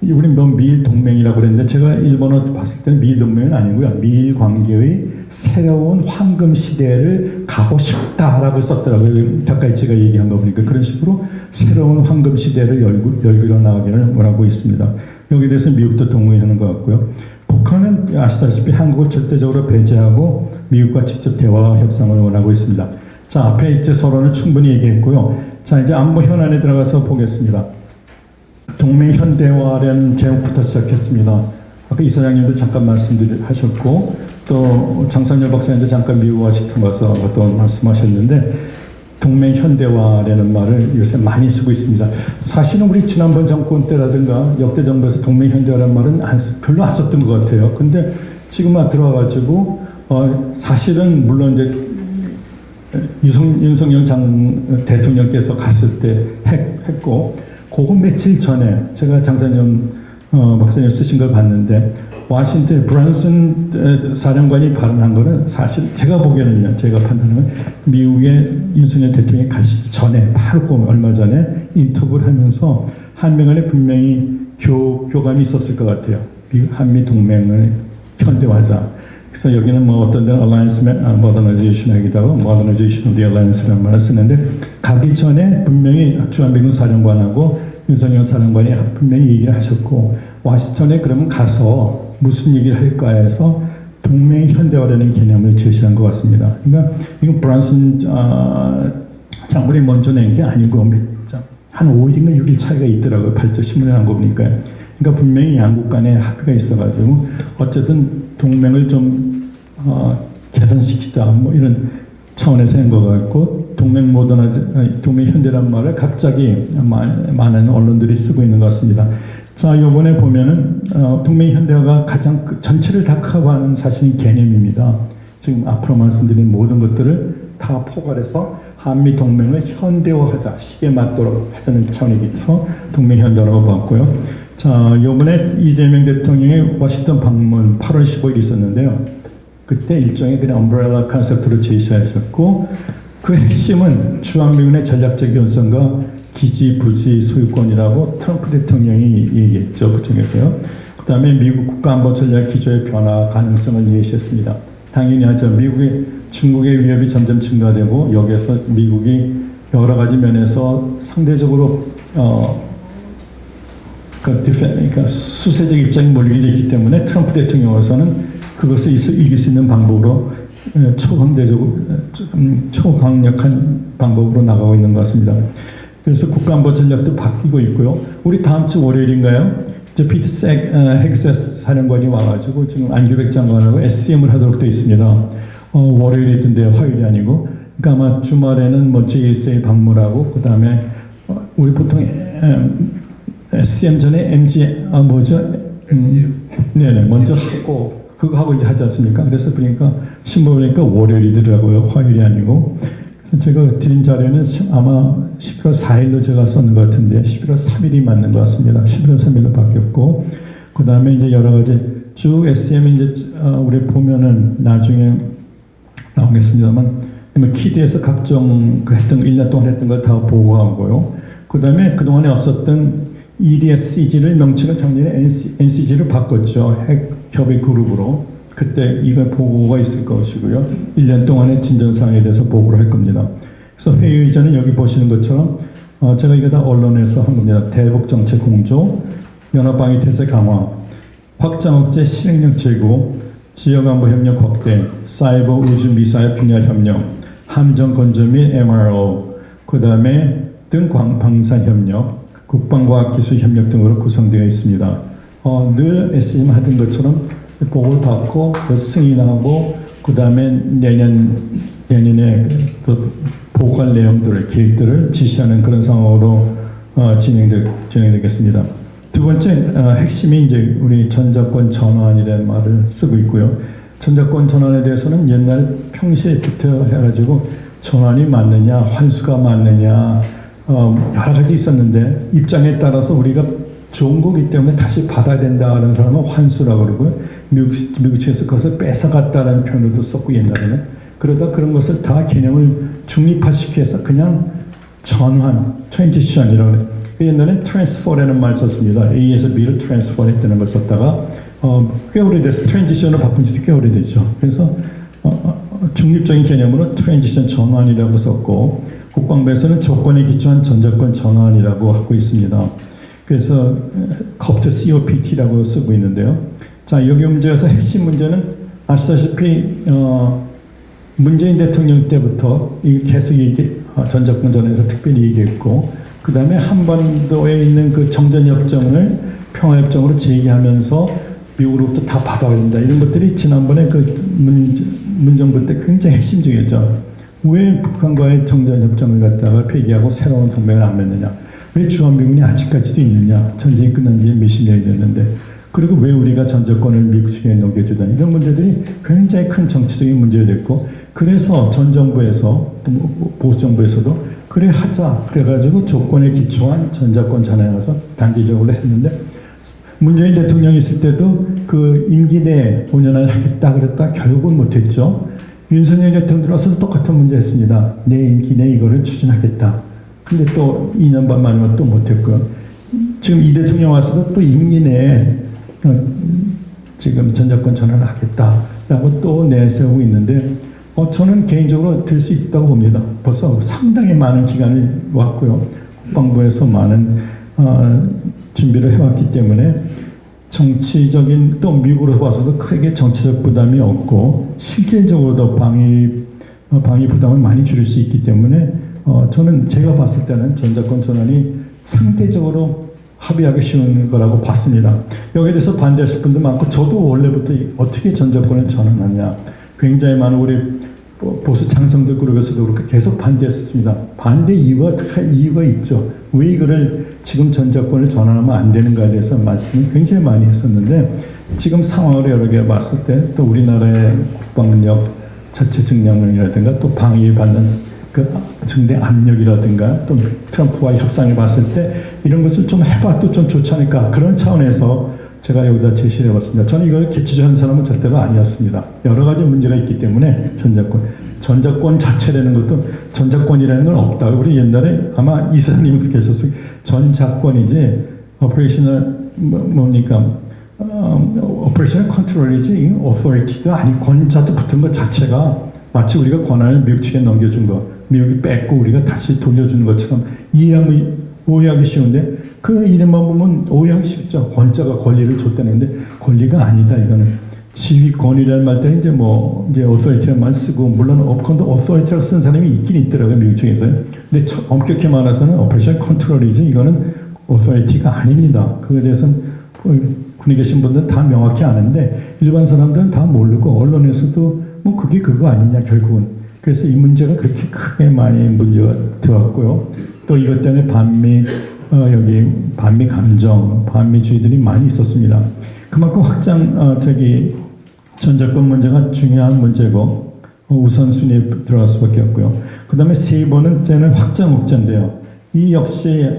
미일 동맹이라고 그랬는데 제가 일본어 봤을 때는 미일 동맹은 아니고요. 미일 관계의 새로운 황금 시대를 가고 싶다라고 썼더라고요. 다카이치가 얘기한 거 보니까 그런 식으로 새로운 황금 시대를 열기로 나가기를 원하고 있습니다. 여기에 대해서 미국도 동의하는 것 같고요. 북한은 아시다시피 한국을 절대적으로 배제하고 미국과 직접 대화 협상을 원하고 있습니다. 자, 앞에 이제 서론을 충분히 얘기했고요. 자, 이제 안보 현안에 들어가서 보겠습니다. 동맹 현대화라는 제목부터 시작했습니다. 아까 이사장님도 잠깐 말씀하셨고 또 장상열 박사님도 잠깐 미국 워싱턴 가서 어떤 말씀하셨는데 동맹 현대화라는 말을 요새 많이 쓰고 있습니다. 사실은 우리 지난번 정권 때라든가 역대 정부에서 동맹 현대화라는 말은 별로 안 썼던 것 같아요. 근데 지금 들어와가지고 사실은 물론 이제 윤석열 대통령께서 갔을 때 했고 그거 며칠 전에 제가 장상현 박사님 쓰신 걸 봤는데 워싱턴 브런슨 사령관이 발언한 거는 사실 제가 보기에는요, 제가 판단하면 미국의 윤석열 대통령이 가시기 전에 바로 얼마 전에 인터뷰를 하면서 한미 간에 분명히 교감이 있었을 것 같아요. 한미 동맹을 현대화하자. 그래서 여기는 뭐 어떤 데는 alliance modernization 하기도 하고 modernization of the alliance라는 말을 쓰는데 가기 전에 분명히 주한미군 사령관하고 윤석열 사령관이 분명히 얘기를 하셨고 워싱턴에 그러면 가서 무슨 얘기를 할까 해서 동맹 현대화라는 개념을 제시한 것 같습니다. 그러니까 이건 브런슨 장관이 먼저 낸 게 아니고 한 5일인가 6일 차이가 있더라고요. 발제 신문에 난 거 보니까. 그러니까 분명히 양국 간에 합의가 있어가지고 어쨌든 동맹을 좀 개선시키자 뭐 이런 차원에서 한 것 같고 동맹 현대란 말을 갑자기 많은 언론들이 쓰고 있는 것 같습니다. 자, 요번에 보면은 동맹 현대화가 가장 전체를 다 커버하는 사실은 개념입니다. 지금 앞으로 말씀드린 모든 것들을 다 포괄해서 한미 동맹을 현대화하자, 시기에 맞도록 하자는 차원에서 동맹 현대화라고 봤고요. 자, 요번에 이재명 대통령의 워싱턴 방문 8월 15일 있었는데요. 그때 일종의 그냥 엄브렐라 컨셉트로 제시하셨고 그 핵심은 주한미군의 전략적 연성과 기지, 부지, 소유권이라고 트럼프 대통령이 얘기했죠. 그중에서요. 그 다음에 미국 국가안보전략 기조의 변화 가능성을 예시했습니다. 당연히 하죠. 중국의 위협이 점점 증가되고 여기에서 미국이 여러 가지 면에서 상대적으로 그러니까 수세적 입장이 몰리게 됐기 때문에 트럼프 대통령으로서는 그것을 이길 수 있는 방법으로 초강력한 방법으로 나가고 있는 것 같습니다. 그래서 국가안보 전략도 바뀌고 있고요. 우리 다음 주 월요일인가요? 이제 피트 헥스 사령관이 와가지고 지금 안규백 장관하고 SCM을 하도록 되어 있습니다. 월요일에 있던데 화요일이 아니고. 그러니까 아마 주말에는 뭐 JSA 방문하고 그 다음에 우리 보통 SCM 전에 MG 네네 먼저 하고 그거 하고 이제 하지 않습니까? 그래서 보니까 신문 보니까 월요일이더라고요. 화요일이 아니고. 제가 드린 자료는 아마 11월 4일로 제가 썼는 것 같은데 11월 3일이 맞는 것 같습니다. 11월 3일로 바뀌었고 그 다음에 이제 여러 가지 쭉 SCM 이제 우리 보면은 나중에 나오겠습니다만 키드에서 각종 했던 1년 동안 했던 걸 다 보고하고요. 그 다음에 그동안에 없었던 EDSCG를 명칭을 작년에 NCG로 바꿨죠. 핵협의 그룹으로. 그때 이걸 보고가 있을 것이고요. 1년 동안의 진전사항에 대해서 보고를 할 겁니다. 그래서 회의 의전은 여기 보시는 것처럼 제가 이거 다 언론에서 한 겁니다. 대북정책 공조, 연합방위 태세 강화, 확장 억제 실행력 제고, 지역안보 협력 확대, 사이버 우주 미사일 분야 협력, 함정 건조 및 MRO, 그 다음에 등 방산 협력, 국방과학기술 협력 등으로 구성되어 있습니다. 늘 SCM 하던 것처럼 보고를 받고 그 승인하고 그 다음에 내년에 그 보고할 내용들을 계획들을 지시하는 그런 상황으로 진행되겠습니다. 두 번째 핵심이 이제 우리 전자권 전환이라는 말을 쓰고 있고요. 전자권 전환에 대해서는 옛날 평시에부터 해가지고 전환이 맞느냐 환수가 맞느냐 여러 가지 있었는데 입장에 따라서 우리가 좋은 거기 때문에 다시 받아야 된다는 사람은 환수라고 그러고요. 미국 측에서 그것을 뺏어갔다는 표현도 썼고 옛날에는 그러다 그런 것을 다 개념을 중립화시켜서 그냥 전환, 트랜지션이라고 그래요. 옛날에는 트랜스퍼라는 말 썼습니다. A에서 B를 트랜스퍼 했다는 걸 썼다가 꽤 오래돼서 트랜지션으로 바꾼 지도 꽤 오래됐죠. 그래서 중립적인 개념으로 트랜지션 전환이라고 썼고 국방부에서는 조건에 기초한 전자권 전환이라고 하고 있습니다. 그래서 COPT라고 쓰고 있는데요. 자, 여기 문제에서 핵심 문제는 아시다시피 문재인 대통령 때부터 계속 전자권 전환에서 특별히 얘기했고 그 다음에 한반도에 있는 그 정전협정을 평화협정으로 제기하면서 미국으로부터 다 받아야 된다. 이런 것들이 지난번에 그 문정부 때 굉장히 핵심적이었죠. 왜 북한과의 정전협정을 갖다가 폐기하고 새로운 동맹을 안 맺느냐. 왜 주한미군이 아직까지도 있느냐. 전쟁이 끝난 지 몇십 년이 됐는데. 그리고 왜 우리가 전적권을 미국 측에 넘겨주다. 이런 문제들이 굉장히 큰 정치적인 문제가 됐고, 그래서 전 정부에서, 보수 정부에서도 그래 하자. 그래가지고 조건에 기초한 전자권 전환에 가서 단기적으로 했는데, 문재인 대통령이 있을 때도 그 임기 내에 5년 안에 하겠다 그랬다 결국은 못했죠. 윤석열 대통령 들어와서 똑같은 문제 했습니다. 내 임기 내에 이거를 추진하겠다. 근데 또 2년 반 만이면 또 못했고요. 지금 이 대통령 와서도 또 임기 내에 지금 전자권 전환을 하겠다라고 또 내세우고 있는데 저는 개인적으로 될 수 있다고 봅니다. 벌써 상당히 많은 기간이 왔고요. 국방부에서 많은 준비를 해왔기 때문에 정치적인 또 미국으로 와서도 크게 정치적 부담이 없고 실질적으로도 방위 부담을 많이 줄일 수 있기 때문에 저는 제가 봤을 때는 전자권 전환이 상대적으로 합의하기 쉬운 거라고 봤습니다. 여기에 대해서 반대하실 분도 많고 저도 원래부터 어떻게 전자권을 전환하냐 굉장히 많은 우리 보수 장성들 그룹에서도 그렇게 계속 반대했었습니다. 반대 이유가 있죠. 왜 이거를 지금 전자권을 전환하면 안 되는가에 대해서 말씀을 굉장히 많이 했었는데 지금 상황을 여러 개 봤을 때 또 우리나라의 국방력 자체 증량력이라든가 또 방위받는 그 증대 압력이라든가 또 트럼프와의 협상을 봤을 때 이런 것을 좀 해봐도 좀 좋지 않을까 그런 차원에서 제가 여기다 제시를 해봤습니다. 저는 이걸 개치주하는 사람은 절대로 아니었습니다. 여러 가지 문제가 있기 때문에 전자권 자체라는 것도 전자권이라는 건 없다. 우리 옛날에 아마 이사님이 그렇게 하셨어요. 전자권이지 오퍼레이셔널 오퍼레이셔널 컨트롤이지 오토리티도 아니 권자도 붙은 것 자체가 마치 우리가 권한을 미국 측에 넘겨준 거 미국이 뺏고 우리가 다시 돌려주는 것처럼 오해하기 쉬운데 그 이름만 보면 오해하기 쉽죠. 권자가 권리를 줬다는데 권리가 아니다. 이거는 지휘권이라는 말 때는 이제 authority라는 말 쓰고 물론 authority라고 쓴 사람이 있긴 있더라고요. 미국 중에서요. 근데 엄격히 말해서는 operation control이지 이거는 authority가 아닙니다. 그거에 대해서는 군에 계신 분들은 다 명확히 아는데 일반 사람들은 다 모르고 언론에서도 그게 그거 아니냐 결국은. 그래서 이 문제가 그렇게 크게 많이 문제가 되었고요. 또 이것 때문에 반미 감정, 반미주의들이 많이 있었습니다. 그만큼 전자권 문제가 중요한 문제고 우선순위에 들어갈 수밖에 없고요. 그 다음에 세 번째는 확장 억제인데요. 이 역시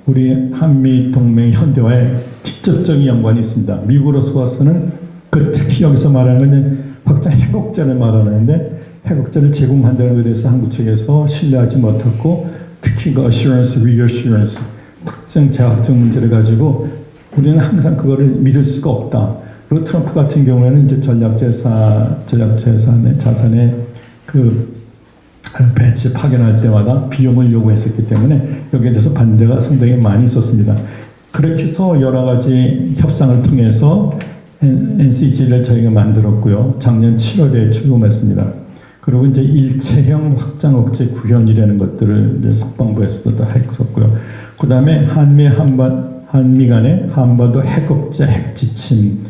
우리 한미 동맹 현대화에 직접적인 연관이 있습니다. 미국으로서 봐서는 특히 여기서 말하는 건 확장 핵억제를 말하는데 핵억제를 제공한다는 것에 대해서 한국 측에서 신뢰하지 못했고 특히 그 assurance, reassurance 확정 재확정 문제를 가지고 우리는 항상 그거를 믿을 수가 없다. 그리고 트럼프 같은 경우에는 이제 자산의 그 배치 파견할 때마다 비용을 요구했었기 때문에 여기에 대해서 반대가 상당히 많이 있었습니다. 그렇게 해서 여러 가지 협상을 통해서 NCG를 저희가 만들었고요. 작년 7월에 출범했습니다. 그리고 이제 일체형 확장 억제 구현이라는 것들을 이제 국방부에서도 다 했었고요. 그 다음에 한미 간의 한반도 핵 억제 핵 지침.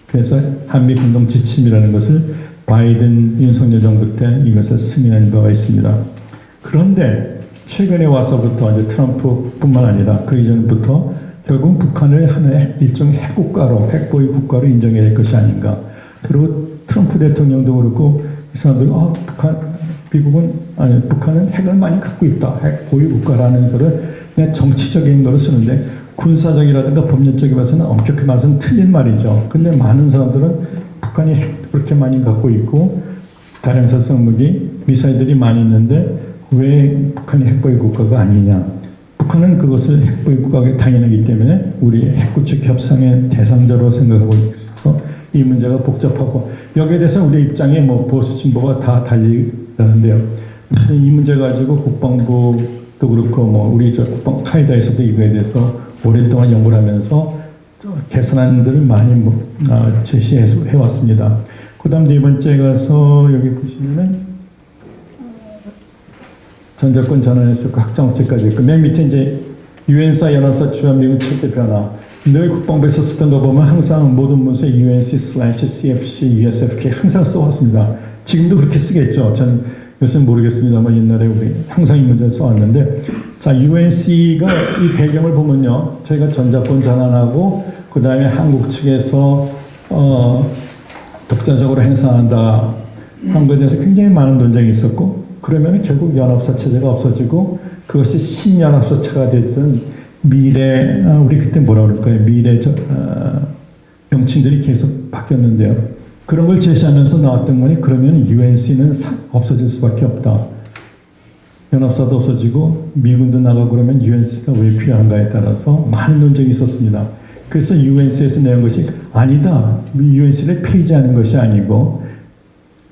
그래서 한미 공동 지침이라는 것을 바이든 윤석열 정부 때 이것을 승인한 바가 있습니다. 그런데 최근에 와서부터 이제 트럼프뿐만 아니라 그 이전부터 결국 북한을 하나의 일종의 핵국가로, 핵보유 국가로 인정해야 될 것이 아닌가. 그리고 트럼프 대통령도 그렇고 이 사람들이 북한은 핵을 많이 갖고 있다. 핵 보유 국가라는 거를 그냥 정치적인 거로 쓰는데 군사적이라든가 법률적인 봐서는 엄격히 말해서는 틀린 말이죠. 근데 많은 사람들은 북한이 핵 그렇게 많이 갖고 있고 다량살상 무기, 미사일들이 많이 있는데 왜 북한이 핵보유 국가가 아니냐. 북한은 그것을 핵보유 국가가 당연하기 때문에 우리 핵구축 협상의 대상자로 생각하고 있어서 이 문제가 복잡하고 여기에 대해서 우리 입장에 보수 진보가 다 달리는데요. 이 문제 가지고 국방부도 그렇고 우리 국방 카이다에서도 이거에 대해서 오랫동안 연구를 하면서 개선안들을 많이 제시해 왔습니다. 그 다음 네 번째 가서 여기 보시면은 전자권 전환했었고 확장업체까지 있고 맨 밑에 이제 유엔사 연합사 주한미군 체계 변화 늘 국방부에서 쓰던 거 보면 항상 모든 문서에 UNC/CFC, USFK 항상 써왔습니다. 지금도 그렇게 쓰겠죠. 저는 요새는 모르겠습니다만 옛날에 우리 항상 이 문제를 써왔는데 자 UNC가 이 배경을 보면요. 저희가 전자권 전환하고 그 다음에 한국 측에서 독자적으로 행사한다 한 것에 대해서 굉장히 많은 논쟁이 있었고 그러면 결국 연합사 체제가 없어지고 그것이 신연합사체가 되던 미래 우리 그때 뭐라 그럴까요? 미래 명칭들이 계속 바뀌었는데요. 그런 걸 제시하면서 나왔던 거니 그러면 UNC는 없어질 수밖에 없다. 연합사도 없어지고 미군도 나가고 그러면 UNC가 왜 필요한가에 따라서 많은 논쟁이 있었습니다. 그래서 UNC에서 내온 것이 아니다. UNC를 폐지하는 것이 아니고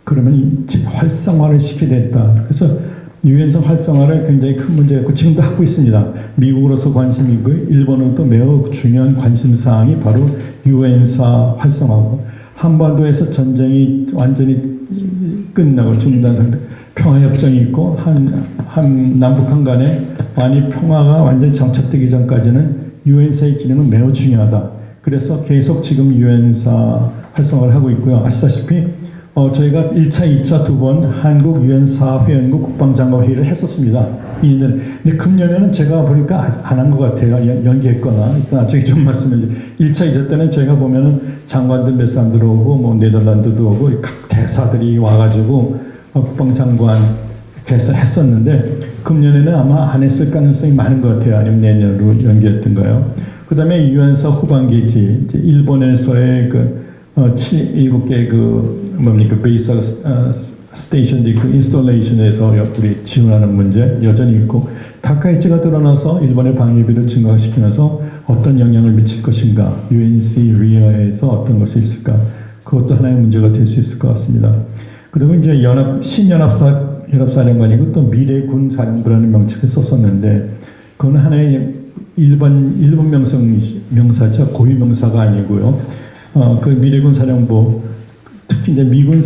그러면 활성화를 시켜야 됐다. 그래서 유엔사 활성화를 굉장히 큰 문제였고 지금도 하고 있습니다. 미국으로서 관심이 있고 일본은 또 매우 중요한 관심사항이 바로 유엔사 활성화고 한반도에서 전쟁이 완전히 끝나고 중단 상태 평화협정이 있고 남북한 간에 많이 평화가 완전히 정착되기 전까지는 유엔사의 기능은 매우 중요하다. 그래서 계속 지금 유엔사 활성화를 하고 있고요. 아시다시피 저희가 1차, 2차 두 번 한국 유엔사 회원국 국방장관 회의를 했었습니다. 2년. 근데 금년에는 제가 보니까 안 한 것 같아요. 연기했거나. 일단 나중에 좀 말씀해 주세요. 1차, 2차 때는 제가 보면은 장관들 몇 사람 들어오고, 뭐 네덜란드도 오고, 각 대사들이 와가지고 국방장관 했었는데, 금년에는 아마 안 했을 가능성이 많은 것 같아요. 아니면 내년으로 연기했던가요. 그 다음에 유엔사 후반기지, 이제 일본에서의 7개 베이스 스테이션도 있고 인스톨레이션에서 우리 지원하는 문제 여전히 있고 다카이치가 드러나서 일본의 방위비를 증가시키면서 어떤 영향을 미칠 것인가 UNC 리어에서 어떤 것이 있을까 그것도 하나의 문제가 될 수 있을 것 같습니다. 그리고 이제 연합사령관이고 또 미래군 사령부라는 명칭을 썼었는데 그건 하나의 일본 명사죠. 고유 명사가 아니고요. 그 미래군 사령부 특히 이제 미군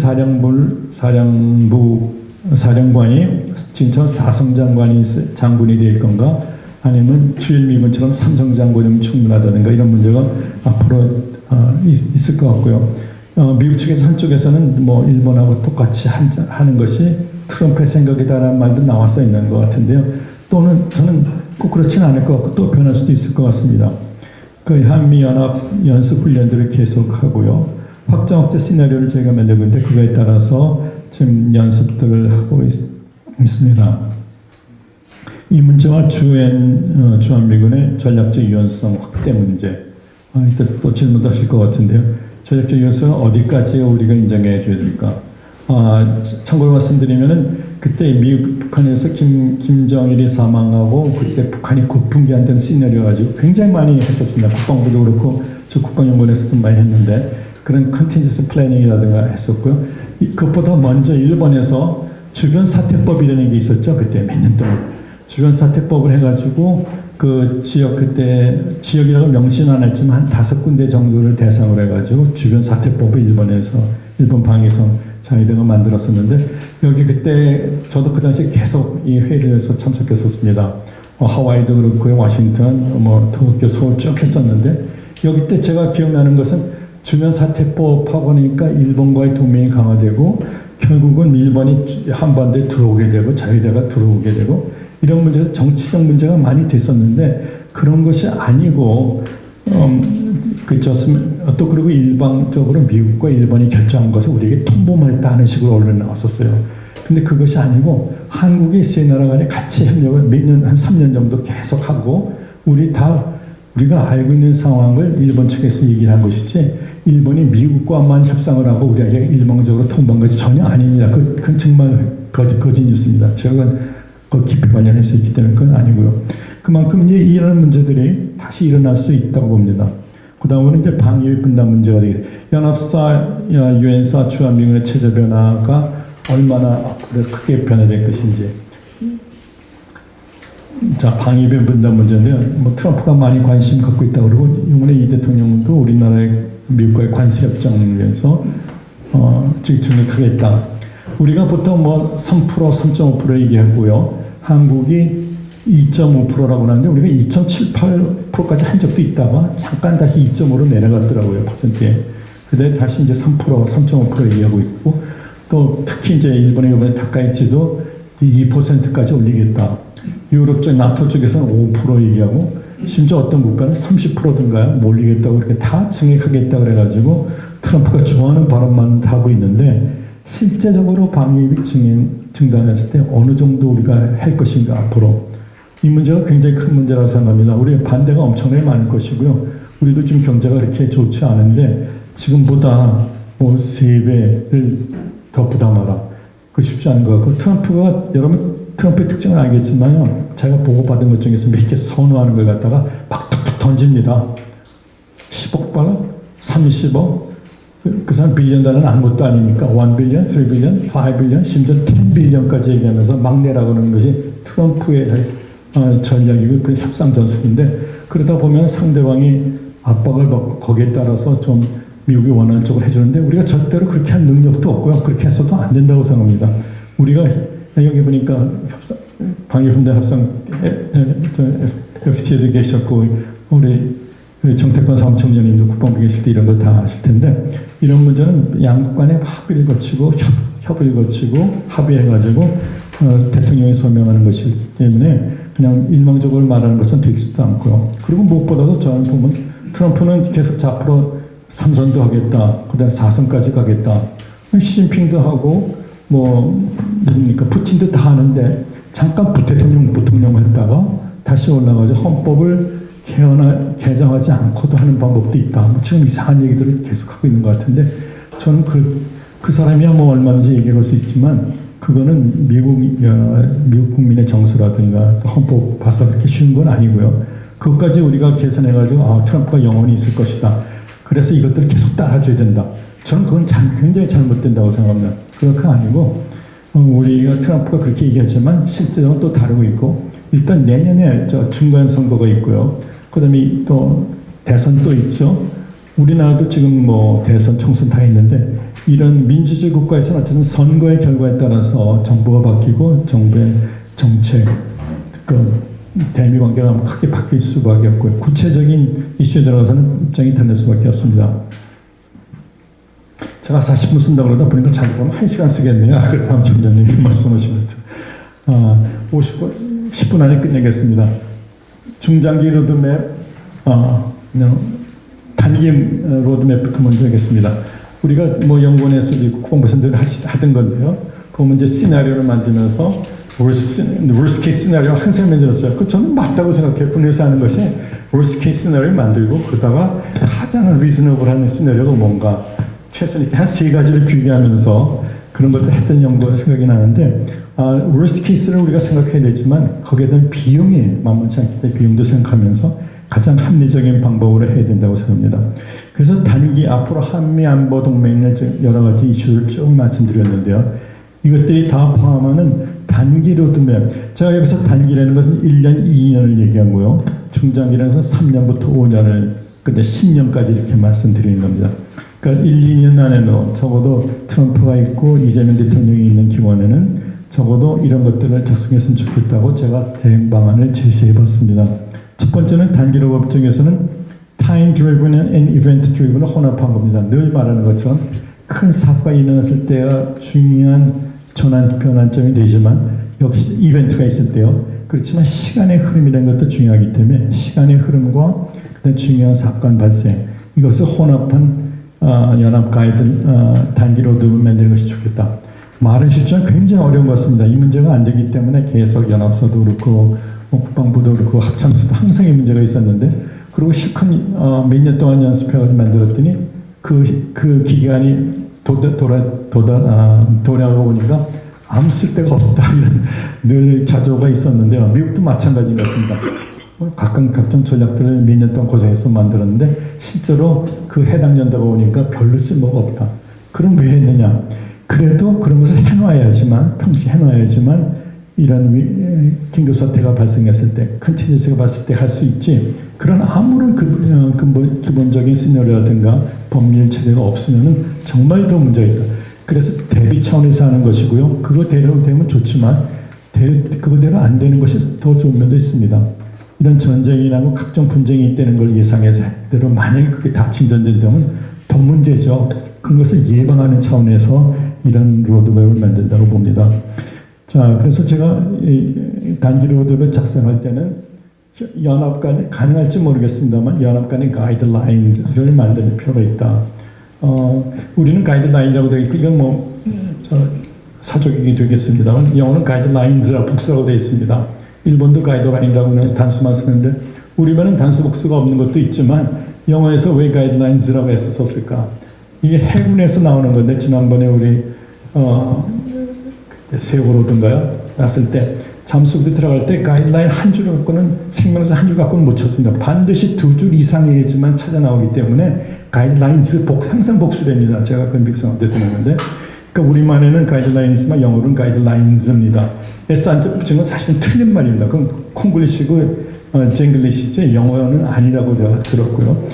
사령관이 진짜 사성장관이 장군이 될 건가 아니면 주일미군처럼 삼성장군이면 충분하다든가 이런 문제가 앞으로 있을 것 같고요. 미국 측에서 한쪽에서는 뭐 일본하고 똑같이 하는 것이 트럼프의 생각이다라는 말도 나와서 있는 것 같은데요. 또는 저는 꼭 그렇지는 않을 것 같고 또 변할 수도 있을 것 같습니다. 그 한미연합 연습 훈련들을 계속하고요. 확장업체 시나리오를 저희가 만들고 있는데 그거에 따라서 지금 연습들을 하고 있습니다. 이 문제와 주한미군의 전략적 유연성 확대 문제 이때 또 질문도 하실 것 같은데요. 전략적 유연성은 어디까지 우리가 인정해 줘야 될까? 참고로 말씀드리면은 그때 북한에서 김정일이 사망하고 그때 북한이 고풍기한다는 시나리오 가지고 굉장히 많이 했었습니다. 국방부도 그렇고 저 국방연구원에서도 많이 했는데 그런 컨틴전시 플래닝이라든가 했었고요. 그것보다 먼저 일본에서 주변 사태법이라는 게 있었죠. 그때 몇 년 동안 주변 사태법을 해가지고 그 지역 그때 지역이라고 명시는 안 했지만 한 5군데 정도를 대상으로 해가지고 주변 사태법을 일본 방위성 자위대가 만들었었는데 여기 그때 저도 그 당시에 계속 이 회의에서 참석했었습니다. 하와이도 그렇고요, 워싱턴, 도쿄, 서울 쭉 했었는데 여기 때 제가 기억나는 것은 주변 사태법 하고 나니까 일본과의 동맹이 강화되고 결국은 일본이 한반도에 들어오게 되고 자위대가 들어오게 되고 이런 문제에서 정치적 문제가 많이 됐었는데 그런 것이 아니고 또 그리고 일방적으로 미국과 일본이 결정한 것을 우리에게 통보했다는 식으로 언론에 나왔었어요. 근데 그것이 아니고 한국이 세 나라 간에 같이 협력을 한 3년 정도 계속하고 우리가 알고 있는 상황을 일본 측에서 얘기를 한 것이지 일본이 미국과만 협상을 하고 우리에게 일방적으로 통보한 것이 전혀 아닙니다. 그건 정말 거짓 뉴스입니다. 제가 깊이 관련해서 있기 때문에 그건 아니고요. 그만큼 이제 이런 문제들이 다시 일어날 수 있다고 봅니다. 그 다음은 이제 방위 분담 문제가 되겠습니다. 연합사, 유엔사, 주한미군의 체제 변화가 얼마나 앞으로 크게 변화될 것인지. 자, 방위비 분담 문제인데요. 트럼프가 많이 관심 갖고 있다고 그러고, 이번에 이 대통령도 우리나라의 미국과의 관세협정에서 증액하겠다. 우리가 보통 3%, 3.5% 얘기하고요. 한국이 2.5%라고 하는데 우리가 2.78%까지 한 적도 있다가 잠깐 다시 2.5로 내려갔더라고요, 퍼센트에. 그다음에 다시 이제 3%, 3.5% 얘기하고 있고, 또 특히 이제 일본의 이번에 다카이치도 2%까지 올리겠다. 유럽 쪽, 나토 쪽에서는 5% 얘기하고, 심지어 어떤 국가는 30%든가요, 올리겠다고 이렇게 다 증액하겠다 그래가지고 트럼프가 좋아하는 발언만 하고 있는데, 실제적으로 방위비 증단했을 때 어느 정도 우리가 할 것인가 앞으로. 이 문제가 굉장히 큰 문제라고 생각합니다. 우리의 반대가 엄청나게 많을 것이고요. 우리도 지금 경제가 그렇게 좋지 않은데 지금보다 뭐 3배를 더 부담하라. 그 쉽지 않은 것 같고, 트럼프가, 여러분 트럼프의 특징은 알겠지만요, 제가 보고받은 것 중에서 몇 개 선호하는 걸 갖다가 막 툭툭 던집니다. 10억 달러? 30억? 그 사람 빌리언 달러는 아무것도 아니니까 1 빌리언, 3 빌리언, 5 빌리언, 심지어 10 빌리언까지 얘기하면서 막 내라고 하는 것이 트럼프의 전략이고 그 협상 전술인데, 그러다 보면 상대방이 압박을 받고 거기에 따라서 좀 미국이 원하는 쪽을 해주는데 우리가 절대로 그렇게 할 능력도 없고요. 그렇게 해서도 안 된다고 생각합니다. 우리가 여기 보니까 방위훈련 협상 FTA도 계셨고 우리 정태권 사무총장님도 국방부 계실 때 이런 걸 다 아실 텐데, 이런 문제는 양국 간의 합의를 거치고 협의를 거치고 합의해가지고 대통령이 서명하는 것이기 때문에 그냥 일방적으로 말하는 것은 되지도 않고요. 그리고 무엇보다도 저는 보면 트럼프는 계속 앞으로 3선도 하겠다, 그다음 4선까지 가겠다, 시진핑도 하고 뭐 누굽니까 푸틴도 다 하는데 잠깐 부통령 했다가 다시 올라가서 헌법을 개정하지 않고도 하는 방법도 있다. 지금 이상한 얘기들을 계속하고 있는 것 같은데, 저는 그 사람이야 뭐 얼마든지 얘기할 수 있지만 그거는 미국 국민의 정서라든가 헌법 봐서 그렇게 쉬운 건 아니고요. 그것까지 우리가 계산해가지고 트럼프가 영원히 있을 것이다, 그래서 이것들을 계속 따라줘야 된다. 저는 그건 굉장히 잘못된다고 생각합니다. 그렇게 아니고 우리가 트럼프가 그렇게 얘기하지만 실제로는 또 다르고 있고, 일단 내년에 중간 선거가 있고요. 그다음에 또 대선 또 있죠. 우리나라도 지금 뭐 대선 총선 다 있는데, 이런 민주주의 국가에서는 어쨌든 선거의 결과에 따라서 정부가 바뀌고 정부의 정책, 대미 관계가 크게 바뀔 수밖에 없고요. 구체적인 이슈에 들어가서는 입장이 달릴 수밖에 없습니다. 제가 40분 쓴다고 그러다 보니까 잘 보면 1시간 쓰겠네요. 아까 다음 총장님이 말씀하신 것처럼. 10분 안에 끝내겠습니다. 중장기 로드맵, 단기 로드맵부터 먼저 하겠습니다. 우리가 뭐 연구원에서 국방부에서 늘 하던 건데요. 보면 이제 시나리오를 만들면서 worst case 시나리오 항상 만들었어요. 그 저는 맞다고 생각해요. 군에서 하는 것이 worst case 시나리오를 만들고 그러다가 가장 리즈너블한 시나리오가 뭔가 최선이 한 3가지를 비교하면서 그런 것도 했던 연구가 생각이 나는데, worst case를 우리가 생각해야 되지만 거기에 대한 비용이 만만치 않기 때문에 비용도 생각하면서 가장 합리적인 방법으로 해야 된다고 생각합니다. 그래서 단기 앞으로 한미 안보 동맹의 여러 가지 이슈를 쭉 말씀드렸는데요. 이것들이 다 포함하는 단기 로드맵. 제가 여기서 단기라는 것은 1년, 2년을 얘기하고요. 중장기라는 것은 3년부터 5년을, 근데 10년까지 이렇게 말씀드리는 겁니다. 그러니까 1, 2년 안에는 적어도 트럼프가 있고 이재명 대통령이 있는 기관에는 적어도 이런 것들을 작성했으면 좋겠다고 제가 대응 방안을 제시해 봤습니다. 첫 번째는 단기 로드맵 중에서는 time driven and event driven을 혼합한 겁니다. 늘 말하는 것처럼 큰 사건이 일어났을 때가 중요한 변환점이 되지만 역시 이벤트가 있을 때요. 그렇지만 시간의 흐름이라는 것도 중요하기 때문에 시간의 흐름과 그다음 중요한 사건 발생, 이것을 혼합한 연합 가이드 단기 로드맵을 만드는 것이 좋겠다. 말은 쉽지만 굉장히 어려운 것 같습니다. 이 문제가 안 되기 때문에 계속 연합사도 그렇고 국방부도 그렇고 합참수도 항상 이 문제가 있었는데, 그리고 실컷 몇 년 동안 연습해가지고 만들었더니 그 기간이 돌아가 보니까 아무 쓸데가 없다, 이런 늘 자조가 있었는데요. 미국도 마찬가지인 것 같습니다. 각종 전략들을 몇 년 동안 고생해서 만들었는데 실제로 그 해당 연도가 오니까 별로 쓸모가 없다. 그럼 왜 했느냐? 그래도 그런 것을 해놔야지만, 평소에 해놔야지만 이런 긴급 사태가 발생했을 때, 컨티전시가 발생했을 때 할 수 있지. 그런 아무런 기본적인 시나리오라든가 법률 체제가 없으면은 정말 더 문제가 있다. 그래서 대비 차원에서 하는 것이고요. 그거 되면 좋지만 그거대로 안 되는 것이 더 좋은 면도 있습니다. 이런 전쟁이 나고 각종 분쟁이 있다는 걸 예상해서 대로 만약에 그게 다 진전된다면 더 문제죠. 그것을 예방하는 차원에서 이런 로드맵을 만든다고 봅니다. 자, 그래서 제가 이 단기 로드맵을 작성할 때는 연합 간에 가능할지 모르겠습니다만 연합 간의 가이드라인을 만들 필요가 있다. 우리는 가이드라인이라고 되어 있고 이건 뭐 사족이 되겠습니다만 영어는 가이드라인즈라고 복수라고 되어 있습니다. 일본도 가이드라인이라고는 단수만 쓰는데 우리말은 단수 복수가 없는 것도 있지만 영어에서 왜 가이드라인즈라고 해서 썼을까? 이게 해군에서 나오는 건데 지난번에 우리 세월호든가요? 났을 때 잠수부대 들어갈 때 가이드라인 한 줄 갖고는 생명서 한 줄 갖고는 못 쳤습니다. 반드시 2줄 이상해야지만 찾아 나오기 때문에 가이드라인즈 항상 복수됩니다. 제가 그 미국사람 때 들었는데 그러니까 우리말에는 가이드라인이지만 영어로는 가이드라인즈입니다. S 안 붙인 건 사실은 틀린 말입니다. 그건 콩글리시고 쟁글리시지 영어는 아니라고 제가 들었고요.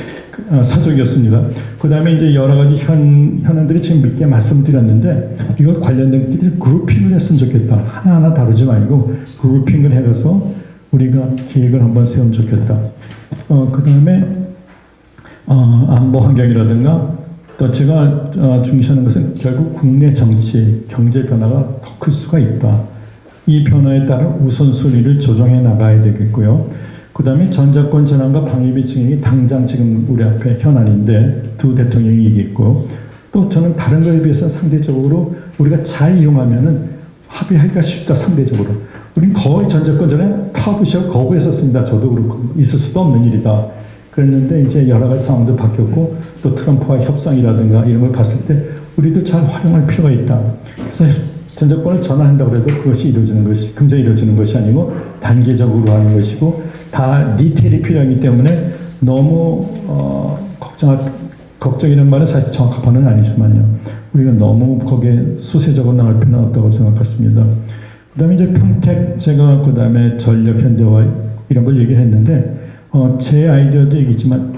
사족이었습니다. 그 다음에 이제 여러 가지 현안들이 지금 몇 개 말씀드렸는데 이거 관련된 것들이 그룹핑을 했으면 좋겠다. 하나하나 다루지 말고 그룹핑을 해서 우리가 계획을 한번 세우면 좋겠다. 그 다음에 안보 환경이라든가 또 제가 중시하는 것은 결국 국내 정치, 경제 변화가 더 클 수가 있다. 이 변화에 따라 우선순위를 조정해 나가야 되겠고요. 그 다음에 전자권 전환과 방위비 증액이 당장 지금 우리 앞에 현안인데 두 대통령이 얘기했고 또 저는 다른 거에 비해서 상대적으로 우리가 잘 이용하면은 합의하기가 쉽다. 상대적으로 우린 거의 전자권 전환 타부시하고 거부했었습니다. 저도 그렇고 있을 수도 없는 일이다. 그랬는데 이제 여러 가지 상황도 바뀌었고 또 트럼프와 협상이라든가 이런 걸 봤을 때 우리도 잘 활용할 필요가 있다. 그래서 전자권을 전환한다고 해도 그것이 이루어지는 것이 금세 이루어지는 것이 아니고 단계적으로 하는 것이고 다 디테일이 필요하기 때문에 너무 걱정이라는 말은 사실 정확한 말은 아니지만요. 우리가 너무 거기에 수세적으로 나갈 필요는 없다고 생각했습니다. 그 다음에 이제 평택 제가 그 다음에 전력 현대화 이런 걸 얘기했는데 제 아이디어도 얘기했지만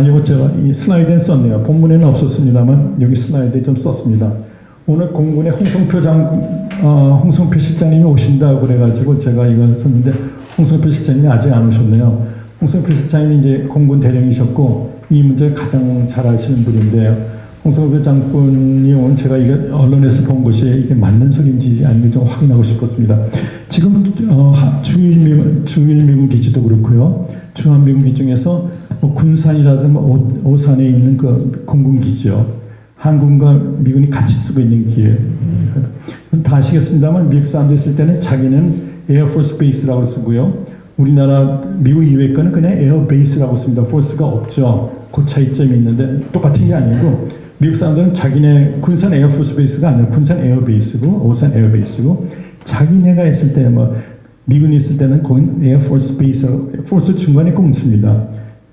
이거 제가 이 슬라이드에 썼네요. 본문에는 없었습니다만 여기 슬라이드에 좀 썼습니다. 오늘 공군의 홍성표 실장님이 오신다고 그래가지고 제가 이걸 썼는데 홍성표 실장님이 아직 안 오셨네요. 홍성표 실장님이 이제 공군 대령이셨고 이 문제 가장 잘 아시는 분인데요. 홍성표 장군이 오늘 제가 이게 언론에서 본 것이 이게 맞는 소리인지 아닌지 좀 확인하고 싶었습니다. 지금 주일 미군 기지도 그렇고요. 주한미군 기지 중에서 군산이라서 오산에 있는 그 공군 기지요. 한국과 미군이 같이 쓰고 있는 기회. 다 아시겠습니다만 미국 사람들 있을 때는 자기는 에어포스 베이스라고 쓰고요. 우리나라 미국 이외 거는 그냥 에어베이스라고 씁니다. 포스가 없죠. 그 차이점이 있는데 똑같은 게 아니고 미국 사람들은 자기네 군산 에어포스 베이스가 아니라 군산 에어베이스고 오산 에어베이스고 자기네가 있을 때 미군이 있을 때는 거긴 에어포스 베이스 포스 중간에 꼭 씁니다.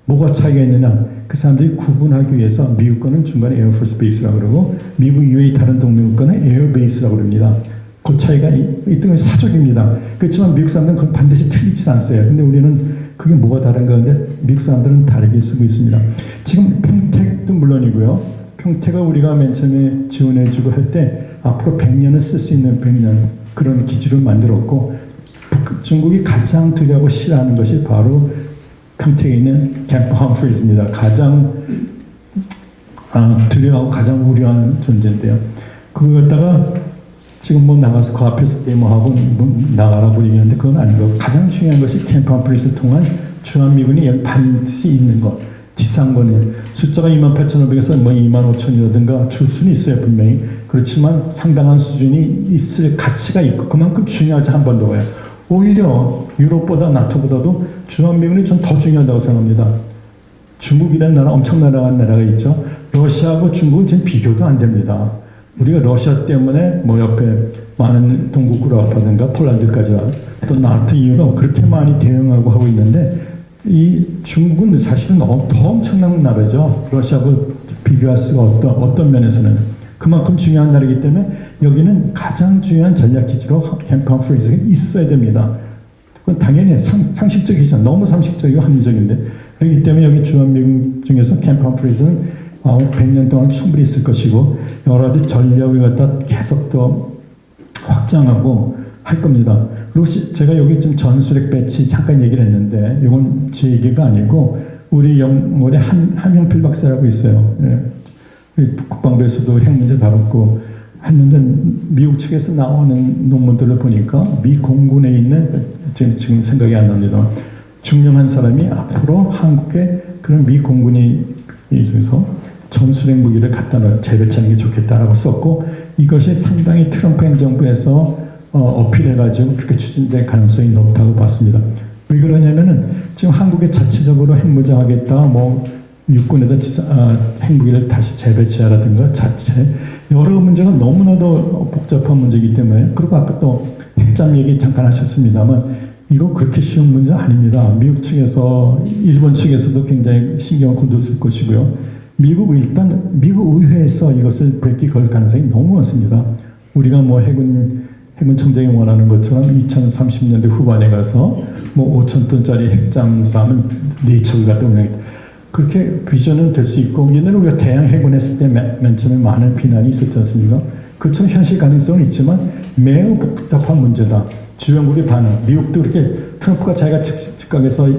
뭐가 차이가 있느냐? 그 사람들이 구분하기 위해서 미국 거는 중간에 에어포스 베이스라고 그러고 미국 이외의 다른 동맹국 거는 에어베이스라고 그럽니다. 그 차이가 있던 건 사족입니다. 그렇지만 미국 사람들은 그건 반드시 틀리지 않아요. 근데 우리는 그게 뭐가 다른가 하는데 미국 사람들은 다르게 쓰고 있습니다. 지금 평택도 물론이고요. 평택을 우리가 맨 처음에 지원해주고 할 때 앞으로 100년을 쓸 수 있는 100년 그런 기지를 만들었고 중국이 가장 두려워하고 싫어하는 것이 바로 평택에 있는 캠프 험프리즈입니다. 가장 두려워하고 가장 우려하는 존재인데요. 그걸 갖다가 지금 나가서 그 앞에서 데모하고 나가라고 얘기하는데 그건 아닌 거고 가장 중요한 것이 캠프 험프리즈를 통한 주한미군이 여기 반드시 있는 것. 지상권이 숫자가 28,500에서 25,000이라든가 줄 수는 있어요 분명히. 그렇지만 상당한 수준이 있을 가치가 있고 그만큼 중요하지 한 번 더 가요. 오히려 유럽보다 나토보다도 주한미군이 좀 더 중요하다고 생각합니다. 중국이라는 나라 엄청난 나라가 있죠. 러시아하고 중국은 지금 비교도 안 됩니다. 우리가 러시아 때문에 옆에 많은 동국구라든가 폴란드까지 또 나토 이유가 그렇게 많이 대응하고 하고 있는데 이 중국은 사실은 더 엄청난 나라죠. 러시아하고 비교할 수가 어떤 면에서는 그만큼 중요한 나라이기 때문에 여기는 가장 중요한 전략기지로 캠프 험프리즈가 있어야 됩니다. 그건 당연히 상식적이죠. 너무 상식적이고 합리적인데 그렇기 때문에 여기 주한미군 중에서 캠프 험프리즈는 100년 동안 충분히 있을 것이고 여러 가지 전략을 갖다 계속 더 확장하고 할 겁니다. 그리고 제가 여기 좀 전술핵 배치 잠깐 얘기를 했는데 이건 제 얘기가 아니고 우리 영월에 한명필 박사라고 있어요. 예. 우리 국방부에서도 핵 문제 다뤘고 했는데 미국 측에서 나오는 논문들을 보니까 미 공군에 있는 지금 생각이 안 납니다. 중요한 사람이 앞으로 한국에 그런 미 공군이 있어서 전술핵 무기를 갖다 놓아 재배치하는 게 좋겠다라고 썼고 이것이 상당히 트럼프 행정부에서 어필해가지고 그렇게 추진될 가능성이 높다고 봤습니다. 왜 그러냐면은 지금 한국에 자체적으로 핵무장하겠다, 뭐 육군에다 핵무기를 다시 재배치하라든가 자체 여러 문제가 너무나도 복잡한 문제이기 때문에 그리고 아까 또 핵잠 얘기 잠깐 하셨습니다만 이거 그렇게 쉬운 문제 아닙니다. 미국 측에서 일본 측에서도 굉장히 신경을 곤두쓸 것이고요. 미국 의회에서 이것을 뵙기 걸 가능성이 너무 많습니다. 우리가 뭐 해군 청장이 원하는 것처럼 2030년대 후반에 가서 뭐 5,000톤짜리 핵잠수함은 4척을 갖다 운영했다. 그렇게 비전은 될 수 있고 옛날에 우리가 대양 해군 했을 때 맨 처음에 많은 비난이 있었지 않습니까? 그처럼 현실 가능성은 있지만 매우 복잡한 문제다. 주변국의 반응, 미국도 그렇게 트럼프가 자기가 즉각에서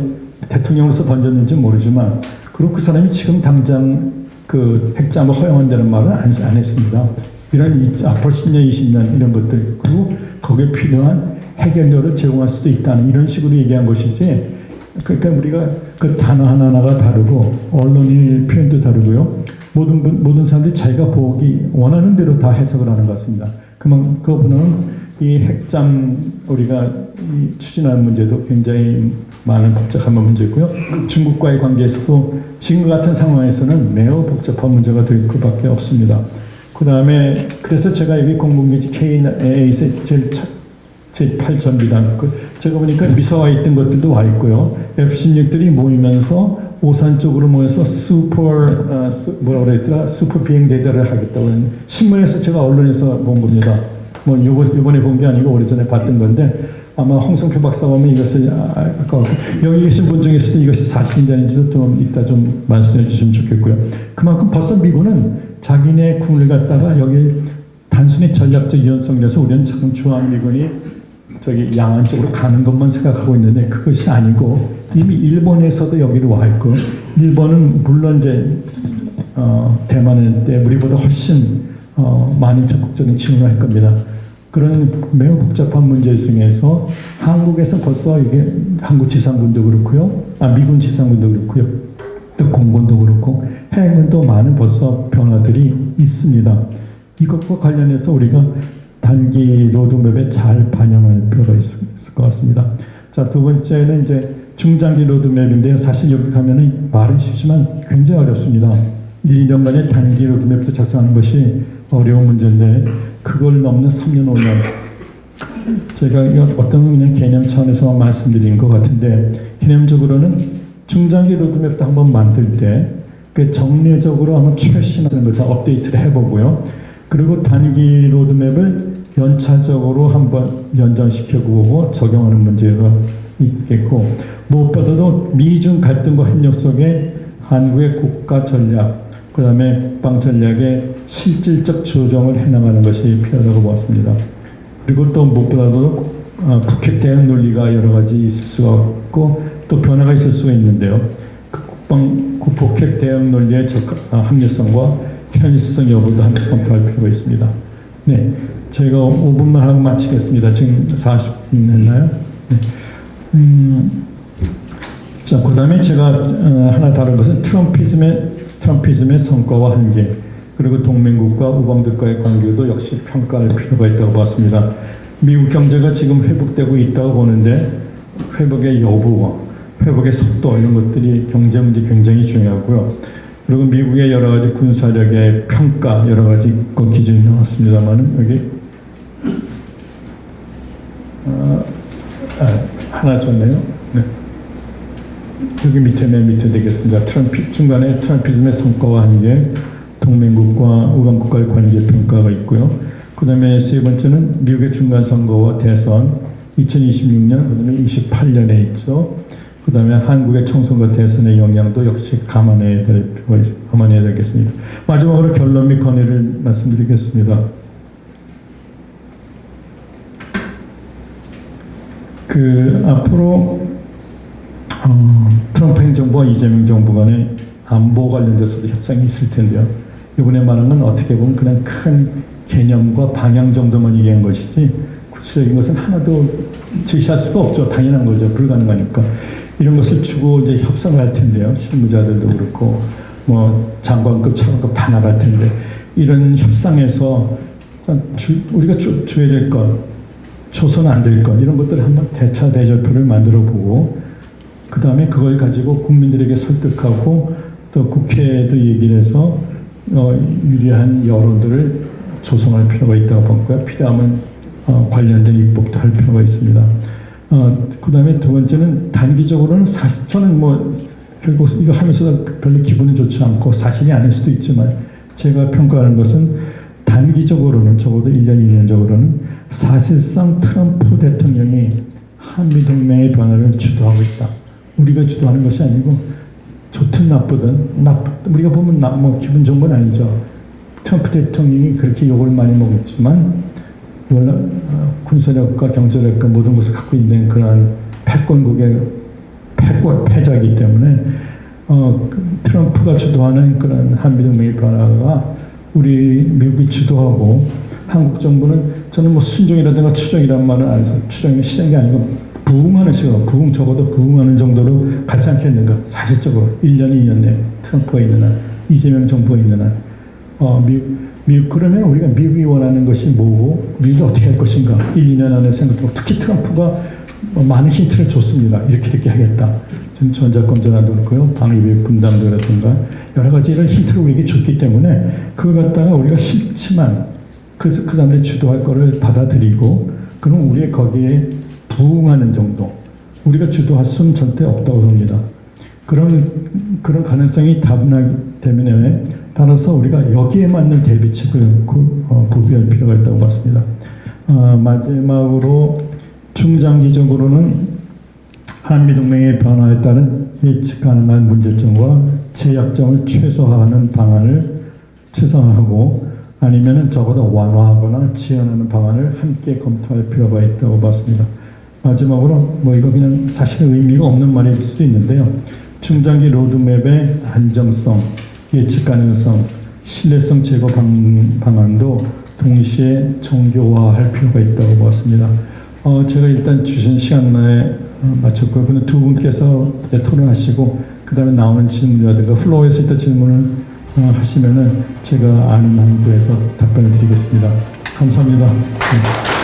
대통령으로서 던졌는지 모르지만 그리고 그 사람이 지금 당장 그 핵잠을 허용한다는 말은 안 했습니다. 이런 앞으로 10년, 20년 이런 것들 그리고 거기에 필요한 해결료를 제공할 수도 있다는 이런 식으로 얘기한 것이지 그러니까 우리가 그 단어 하나하나가 다르고 언론의 표현도 다르고요. 모든 사람들이 자기가 보기 원하는 대로 다 해석을 하는 것 같습니다. 그거보다는 이 핵잠 우리가 추진하는 문제도 굉장히 많은 복잡한 문제고요. 중국과의 관계에서도 지금 같은 상황에서는 매우 복잡한 문제가 될 것밖에 없습니다. 그 다음에 그래서 제가 여기 공군기지 KA에서 제일 8전비단 제가 보니까 미사와 있던 것들도 와 있고요. F-16들이 모이면서 오산 쪽으로 모여서 슈퍼 비행 대대를 하겠다고 했는데 신문에서 제가 언론에서 본 겁니다. 뭐 이번에 본 게 아니고 오래전에 봤던 건데 아마 홍성표 박사가 오면 이것을 아까 여기 계신 분 중에서도 이것이 사실인지 아닌지도 좀 이따 좀 말씀해 주시면 좋겠고요. 그만큼 벌써 미군은 자기네 군을 갖다가 여기 단순히 전략적 유연성이라서 우리는 지금 주한미군이 저기 양안 쪽으로 가는 것만 생각하고 있는데 그것이 아니고 이미 일본에서도 여기로 와 있고 일본은 물론 이제 대만인데 우리보다 훨씬 많은 적극적인 지원을 할 겁니다. 그런 매우 복잡한 문제 중에서 한국에서 벌써 이게 한국 지상군도 그렇고요, 미군 지상군도 그렇고요, 또 공군도 그렇고 해군도 많은 벌써 변화들이 있습니다. 이것과 관련해서 우리가 단기 로드맵에 잘 반영할 필요가 있을 것 같습니다. 자, 두 번째는 이제 중장기 로드맵인데요. 사실 여기 가면은 말은 쉽지만 굉장히 어렵습니다. 1, 2년간의 단기 로드맵도 작성하는 것이 어려운 문제인데 그걸 넘는 3년, 5년 제가 어떤 그냥 개념 차원에서 말씀드린 것 같은데 개념적으로는 중장기 로드맵도 한번 만들 때 그 정례적으로 한번 최신화하는 것을 업데이트를 해보고요. 그리고 단기 로드맵을 연차적으로 한번 연장시켜보고 적용하는 문제가 있겠고 무엇보다도 미중 갈등과 협력 속에 한국의 국가 전략 그 다음에 국방 전략의 실질적 조정을 해나가는 것이 필요하다고 보았습니다. 그리고 또 무엇보다도 북핵 대응 논리가 여러 가지 있을 수가 있고 또 변화가 있을 수가 있는데요. 그 북핵 대응 논리의 합리성과 현실성 여부도 함께 검토할 필요가 있습니다. 네, 저희가 5분만 하고 마치겠습니다. 지금 40분 했나요? 네. 자, 그 다음에 제가 하나 다른 것은 트럼피즘의 성과와 한계 그리고 동맹국과 우방들과의 관계도 역시 평가할 필요가 있다고 봤습니다. 미국 경제가 지금 회복되고 있다고 보는데 회복의 여부와 회복의 속도 이런 것들이 경제 문제 굉장히 중요하고요. 그리고 미국의 여러 가지 군사력의 평가 여러 가지 기준이 나왔습니다만은 여기 하나 줬네요. 네. 여기 맨 밑에 되겠습니다. 중간에 트럼피즘의 성과와 한계, 동맹국과 우방국가의 관계 평가가 있고요. 그 다음에 세 번째는 미국의 중간선거와 대선 2026년, 그 다음에 28년에 있죠. 그 다음에 한국의 총선과 대선의 영향도 역시 감안해야 되겠습니다. 마지막으로 결론 및 건의를 말씀드리겠습니다. 앞으로 트럼프 행정부와 이재명 정부 간의 안보 관련돼서도 협상이 있을 텐데요. 이번에 말한 건 어떻게 보면 그냥 큰 개념과 방향 정도만 얘기한 것이지 구체적인 것은 하나도 제시할 수가 없죠. 당연한 거죠. 불가능하니까. 이런 것을 주고 이제 협상을 할 텐데요. 실무자들도 그렇고 뭐 장관급, 차관급 다 나갈 텐데 이런 협상에서 우리가 줘야 될 것, 줘서는 안 될 것 이런 것들을 한번 대차 대조표를 만들어 보고 그 다음에 그걸 가지고 국민들에게 설득하고 또 국회에도 얘기를 해서 유리한 여론들을 조성할 필요가 있다고 보고요. 필요하면 관련된 입법도 할 필요가 있습니다. 그 다음에 두 번째는 단기적으로는 사실 저는 뭐 결국 이거 하면서 별로 기분이 좋지 않고 사실이 아닐 수도 있지만 제가 평가하는 것은 단기적으로는 적어도 1년, 2년적으로는 사실상 트럼프 대통령이 한미동맹의 변화를 주도하고 있다. 우리가 주도하는 것이 아니고 좋든 나쁘든 우리가 보면 뭐 기분 좋은 건 아니죠. 트럼프 대통령이 그렇게 욕을 많이 먹었지만 군사력과 경제력과 모든 것을 갖고 있는 그런 패권국의 패자이기 때문에 트럼프가 주도하는 그런 한미동맹의 변화가 우리 미국이 주도하고 한국 정부는 저는 뭐 순종이라든가 추종이라는 말은 안 해서 추종이 시작이 아니고 부응하는 식으로 적어도 부응하는 정도로 가지 않겠는가. 사실적으로 1년, 2년 내에 트럼프가 있는 한 이재명 정부가 있는 한 미국 그러면 우리가 미국이 원하는 것이 뭐고 미국이 어떻게 할 것인가 1, 2년 안에 생각하고 특히 트럼프가 많은 힌트를 줬습니다. 이렇게 하겠다. 지금 전자검전화도 그렇고요. 방위비 분담도라든가 여러 가지 이런 힌트를 우리에게 줬기 때문에 그걸 갖다가 우리가 싫지만 그 사람들이 주도할 거를 받아들이고 그럼 우리의 거기에 부응하는 정도 우리가 주도할 수는 절대 없다고 봅니다. 그런 가능성이 다분하기 때문에 따라서 우리가 여기에 맞는 대비책을 구비할 필요가 있다고 봤습니다. 마지막으로 중장기적으로는 한미동맹의 변화에 따른 예측 가능한 문제점과 제약점을 최소화하는 방안을 최소화하고 아니면은 적어도 완화하거나 지연하는 방안을 함께 검토할 필요가 있다고 봤습니다. 마지막으로 뭐 이거 그냥 사실 의미가 없는 말일 수도 있는데요. 중장기 로드맵의 안정성, 예측 가능성, 신뢰성 제거 방안도 동시에 정교화할 필요가 있다고 보았습니다. 제가 일단 주신 시간 내에 마쳤고요. 근데 두 분께서 토론하시고 그 다음에 나오는 질문이라든가 플로어에서 있다 질문을 하시면은 제가 아는 한도에서 답변을 드리겠습니다. 감사합니다. 네.